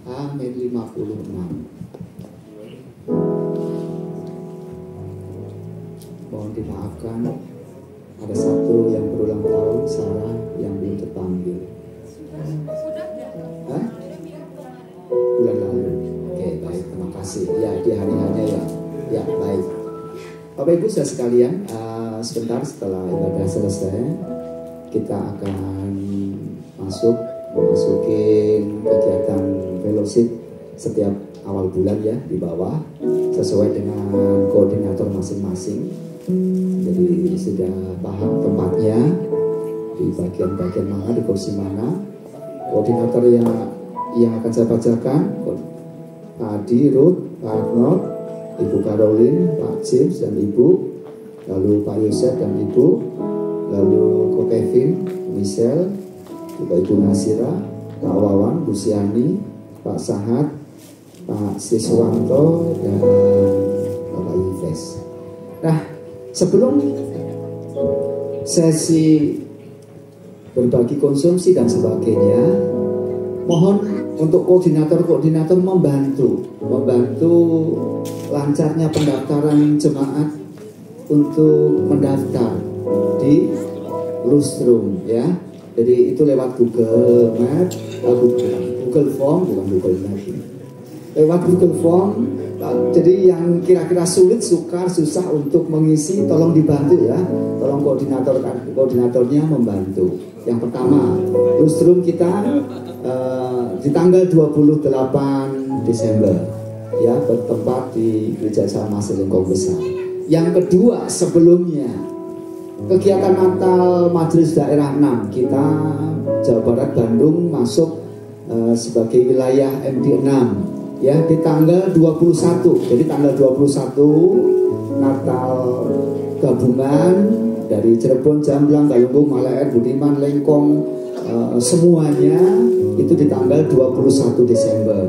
Amin 56. Mohon dimaafkan, ada satu yang berulang tahun, Sarah, yang belum terpanggil. Hah? Bulan lalu. Oke, baik, terima kasih. Ya, di hari-harinya ya. Ya, baik. Bapak Ibu saudara sekalian, sebentar setelah ibadah selesai, kita akan memasukin kegiatan fellowship setiap awal bulan ya di bawah sesuai dengan koordinator masing-masing. Jadi sudah paham tempatnya di bagian-bagian mana, di kursi mana. Koordinator yang akan saya bacakan, Pak Adi, Ruth, Pak Arnold, Ibu Caroline, Pak James dan Ibu, lalu Pak Yosef dan Ibu, lalu Ko Kevin, Michelle, juga Ibu Nasira, Pak Wawan, Bu Siani, Pak Sahat, Pak Siswanto, dan Bapak Yves. Nah, sebelum sesi berbagi konsumsi dan sebagainya, mohon untuk koordinator-koordinator membantu lancarnya pendaftaran jemaat untuk mendaftar di Lustrum ya. Jadi itu lewat Google Map, Google Form, bukan Google Map. Lewat Google Form. Jadi yang kira-kira sulit, sukar, susah untuk mengisi, tolong dibantu ya. Tolong koordinatornya membantu. Yang pertama, Lustrum kita di tanggal 28 Desember ya, bertempat di Gereja Salmasel Lengkong Besar. Yang kedua, sebelumnya kegiatan Natal Majelis Daerah 6 kita Jawa Barat Bandung masuk sebagai wilayah MD 6 ya, di tanggal 21. Jadi tanggal 21 Natal gabungan dari Cirebon, Jamblang, Galunggung, Malaer, Budiman, Lengkong, semuanya itu di tanggal 21 Desember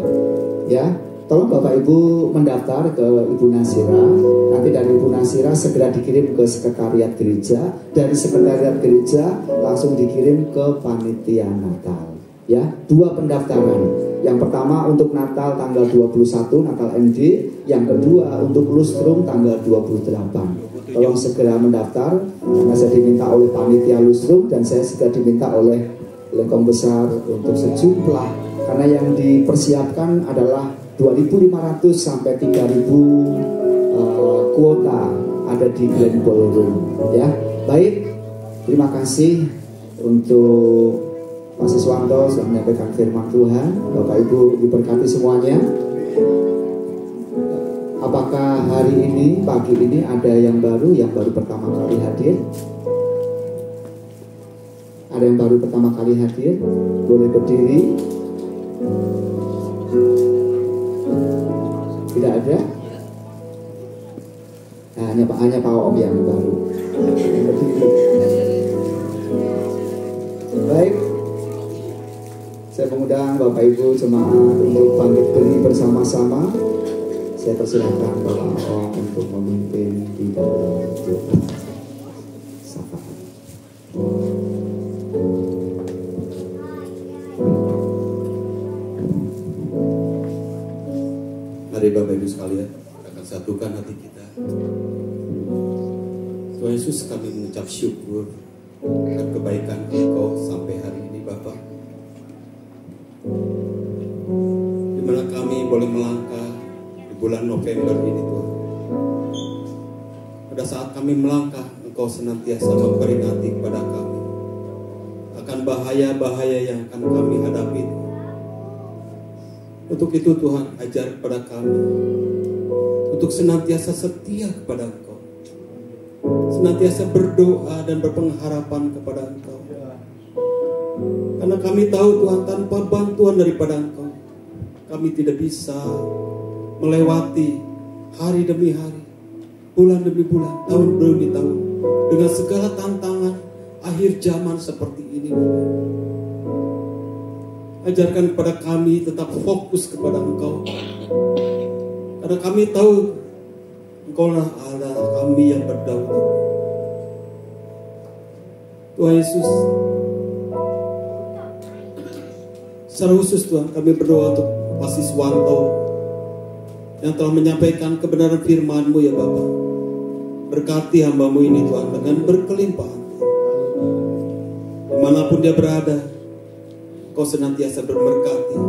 ya. Tolong Bapak Ibu mendaftar ke Ibu Nasira. Nanti dari Ibu Nasira segera dikirim ke sekretariat gereja. Dari sekretariat gereja langsung dikirim ke panitia Natal ya. 2 pendaftaran. Yang pertama untuk Natal tanggal 21 Natal MD, yang kedua untuk Lustrum tanggal 28. Tolong segera mendaftar karena saya diminta oleh panitia Lustrum dan saya juga diminta oleh Lengkong Besar untuk sejumlah, karena yang dipersiapkan adalah 2.500 sampai 3.000 kuota ada di Grand Ballroom ya. Baik, terima kasih untuk Pak Siswanto sudah menyampaikan firman Tuhan. Bapak Ibu diberkati semuanya. Apakah hari ini, pagi ini ada yang baru pertama kali hadir? Ada yang baru pertama kali hadir? Boleh berdiri. Tidak ada? Nah, hanya Pak Om yang baru. Baik, saya mengundang Bapak Ibu jemaat untuk bangkit berdiri bersama-sama. Saya persilakan Bapak Om untuk memimpin di dalam doa syafaat. Mari Bapak Ibu sekalian, akan satukan hati kita. Tuhan Yesus, kami mengucap syukur akan kebaikan Engkau sampai hari ini Bapak, di mana kami boleh melangkah di bulan November ini Tuhan. Pada saat kami melangkah, Engkau senantiasa memperingati kepada kami akan bahaya-bahaya yang akan kami hadapi. Untuk itu Tuhan, ajar kepada kami untuk senantiasa setia kepada Engkau, senantiasa berdoa dan berpengharapan kepada Engkau. Karena kami tahu Tuhan, tanpa bantuan daripada Engkau, kami tidak bisa melewati hari demi hari, bulan demi bulan, tahun demi tahun, dengan segala tantangan akhir zaman seperti ini. Ajarkan kepada kami tetap fokus kepada Engkau, karena kami tahu Engkau adalah kami yang berdaulat. Tuhan Yesus, secara khusus Tuhan, kami berdoa untuk Pak Siswanto yang telah menyampaikan kebenaran firman-Mu ya Bapa. Berkati hamba-Mu ini Tuhan dengan berkelimpahan. Dimanapun dia berada, Kau senantiasa berberkati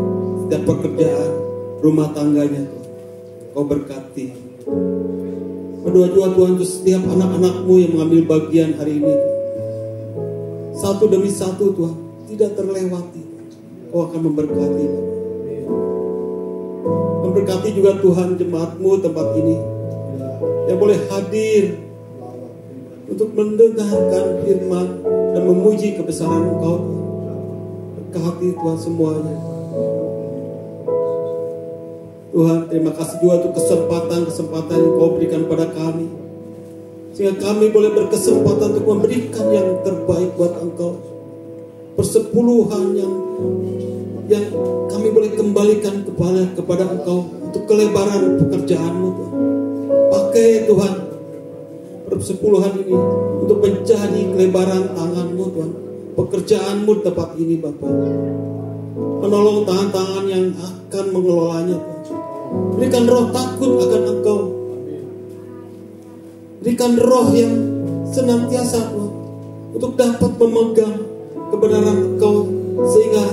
setiap pekerjaan rumah tangganya Tuhan. Kau berkati. Berdoa juga Tuhan untuk setiap anak-anak-Mu yang mengambil bagian hari ini Tuhan. Satu demi satu Tuhan, tidak terlewati. Kau akan memberkati. berkati juga Tuhan jemaat-Mu tempat ini yang boleh hadir untuk mendengarkan firman dan memuji kebesaran Engkau. Berkati Tuhan semuanya. Tuhan, terima kasih juga untuk kesempatan-kesempatan yang Kau berikan pada kami, sehingga kami boleh berkesempatan untuk memberikan yang terbaik buat Engkau. Persepuluhan yang kami boleh kembalikan kepada Engkau untuk kelebaran pekerjaan-Mu, Tuhan. Pakai Tuhan persepuluhan ini untuk menjadi kelebaran tangan-Mu, Tuhan. Pekerjaan-Mu di tempat ini, Bapa. Menolong tangan-tangan yang akan mengelolanya, Tuhan. Berikan roh takut akan Engkau. Berikan roh yang senantiasa, Tuhan, untuk dapat memegang kebenaran Engkau, sehingga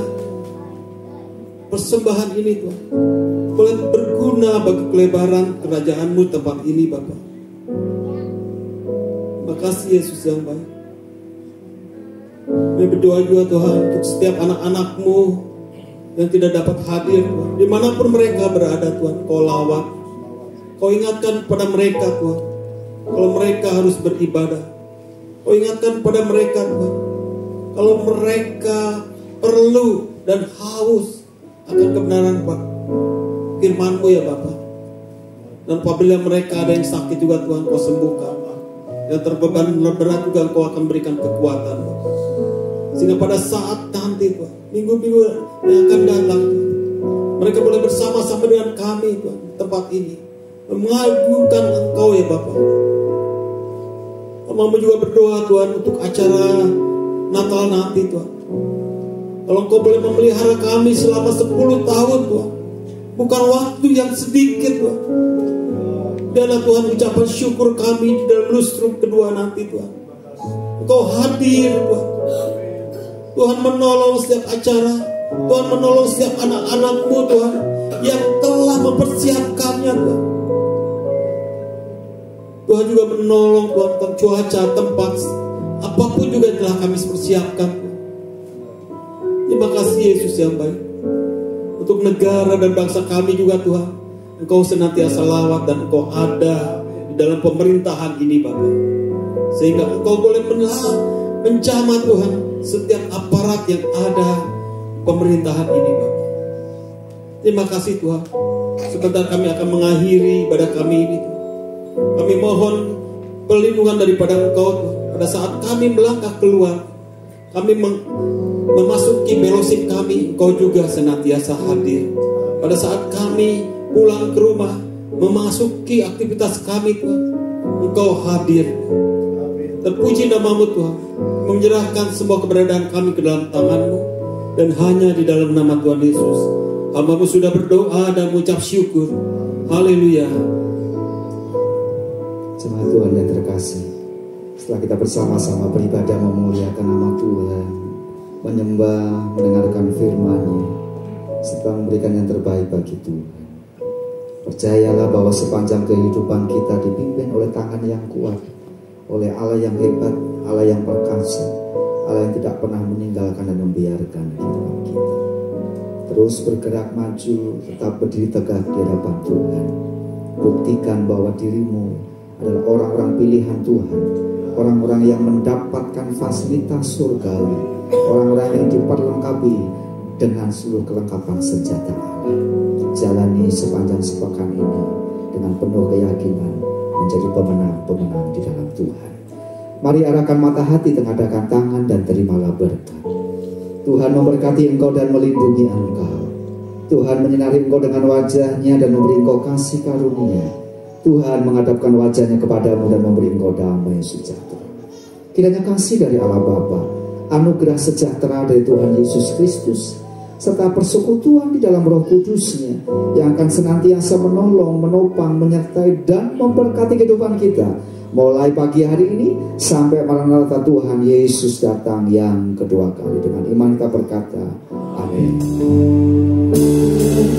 persembahan ini, Tuhan, boleh berguna bagi kelebaran kerajaan-Mu tempat ini, Bapa. Terima kasih Yesus yang baik. Kami berdoa juga Tuhan untuk setiap anak-anak-Mu yang tidak dapat hadir, Tuhan. Dimanapun mereka berada, Tuhan, Kau lawat. Kau ingatkan pada mereka, Tuhan, kalau mereka harus beribadah. Kau ingatkan pada mereka, Tuhan, kalau mereka perlu dan haus akan kebenaran firman-Mu, ya Bapa. Dan apabila mereka ada yang sakit juga, Tuhan, Kau sembuhkan. Yang terbeban berat juga Kau akan berikan kekuatan, sehingga pada saat nanti, Tuhan, minggu-minggu yang akan datang, Tuhan, mereka boleh bersama-sama dengan kami, Tuhan, di tempat ini, mengagungkan Engkau, ya Bapa. Kami juga berdoa, Tuhan, untuk acara Natal nanti, Tuhan. Kalau Engkau boleh memelihara kami selama 10 tahun, Tuhan, bukan waktu yang sedikit, Tuhan. Biarlah Tuhan ucapan syukur kami di dalam lustrum kedua nanti, Tuhan. Engkau hadir, Tuhan. Tuhan menolong setiap acara. Tuhan menolong setiap anak-anak-Mu, Tuhan, yang telah mempersiapkannya, Tuhan. Tuhan juga menolong, Tuhan, tentang cuaca, tempat, apapun juga yang telah kami persiapkan, Tuhan. Terima kasih Yesus yang baik. Untuk negara dan bangsa kami juga, Tuhan, Engkau senantiasa lawat dan Engkau ada di dalam pemerintahan ini, Bapa. Sehingga Engkau boleh menjamah, Tuhan, setiap aparat yang ada pemerintahan ini, Bapa. Terima kasih Tuhan. Sebentar kami akan mengakhiri ibadah kami ini, Tuhan. Kami mohon perlindungan daripada Engkau, Tuhan. Pada saat kami melangkah keluar, kami memasuki fellowship kami, Engkau juga senantiasa hadir. Pada saat kami pulang ke rumah, memasuki aktivitas kami, Tuhan, Engkau hadir. Terpuji nama-Mu, Tuhan, menyerahkan semua keberadaan kami ke dalam tangan-Mu, dan hanya di dalam nama Tuhan Yesus hamba-Mu sudah berdoa dan mengucap syukur. Haleluya. Jemaat Tuhan yang terkasih, setelah kita bersama-sama beribadah memuliakan nama Tuhan, menyembah, mendengarkan firman-Nya, serta memberikan yang terbaik bagi Tuhan, percayalah bahwa sepanjang kehidupan kita dipimpin oleh tangan yang kuat, oleh Allah yang hebat, Allah yang perkasa, Allah yang tidak pernah meninggalkan dan membiarkan kehidupan kita. Terus bergerak maju, tetap berdiri tegak di hadapan Tuhan. Buktikan bahwa dirimu adalah orang-orang pilihan Tuhan, orang-orang yang mendapatkan fasilitas surgawi, orang-orang yang diperlengkapi dengan seluruh kelengkapan senjata Allah. Jalani sepanjang sepekan ini dengan penuh keyakinan, menjadi pemenang-pemenang di dalam Tuhan. Mari arahkan mata hati, tengadakan tangan, dan terimalah berkat. Tuhan memberkati engkau dan melindungi engkau. Tuhan menyinari engkau dengan wajah-Nya dan memberi engkau kasih karunia. Tuhan menghadapkan wajah-Nya kepadamu dan memberi engkau damai sejahtera. Kiranya kasih dari Allah Bapa, anugerah sejahtera dari Tuhan Yesus Kristus, serta persekutuan di dalam Roh Kudus-Nya yang akan senantiasa menolong, menopang, menyertai, dan memberkati kehidupan kita mulai pagi hari ini sampai Maranatha Tuhan Yesus datang yang kedua kali. Dengan iman kita berkata, amin. Hallelujah.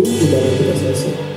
ibadah kita selesai.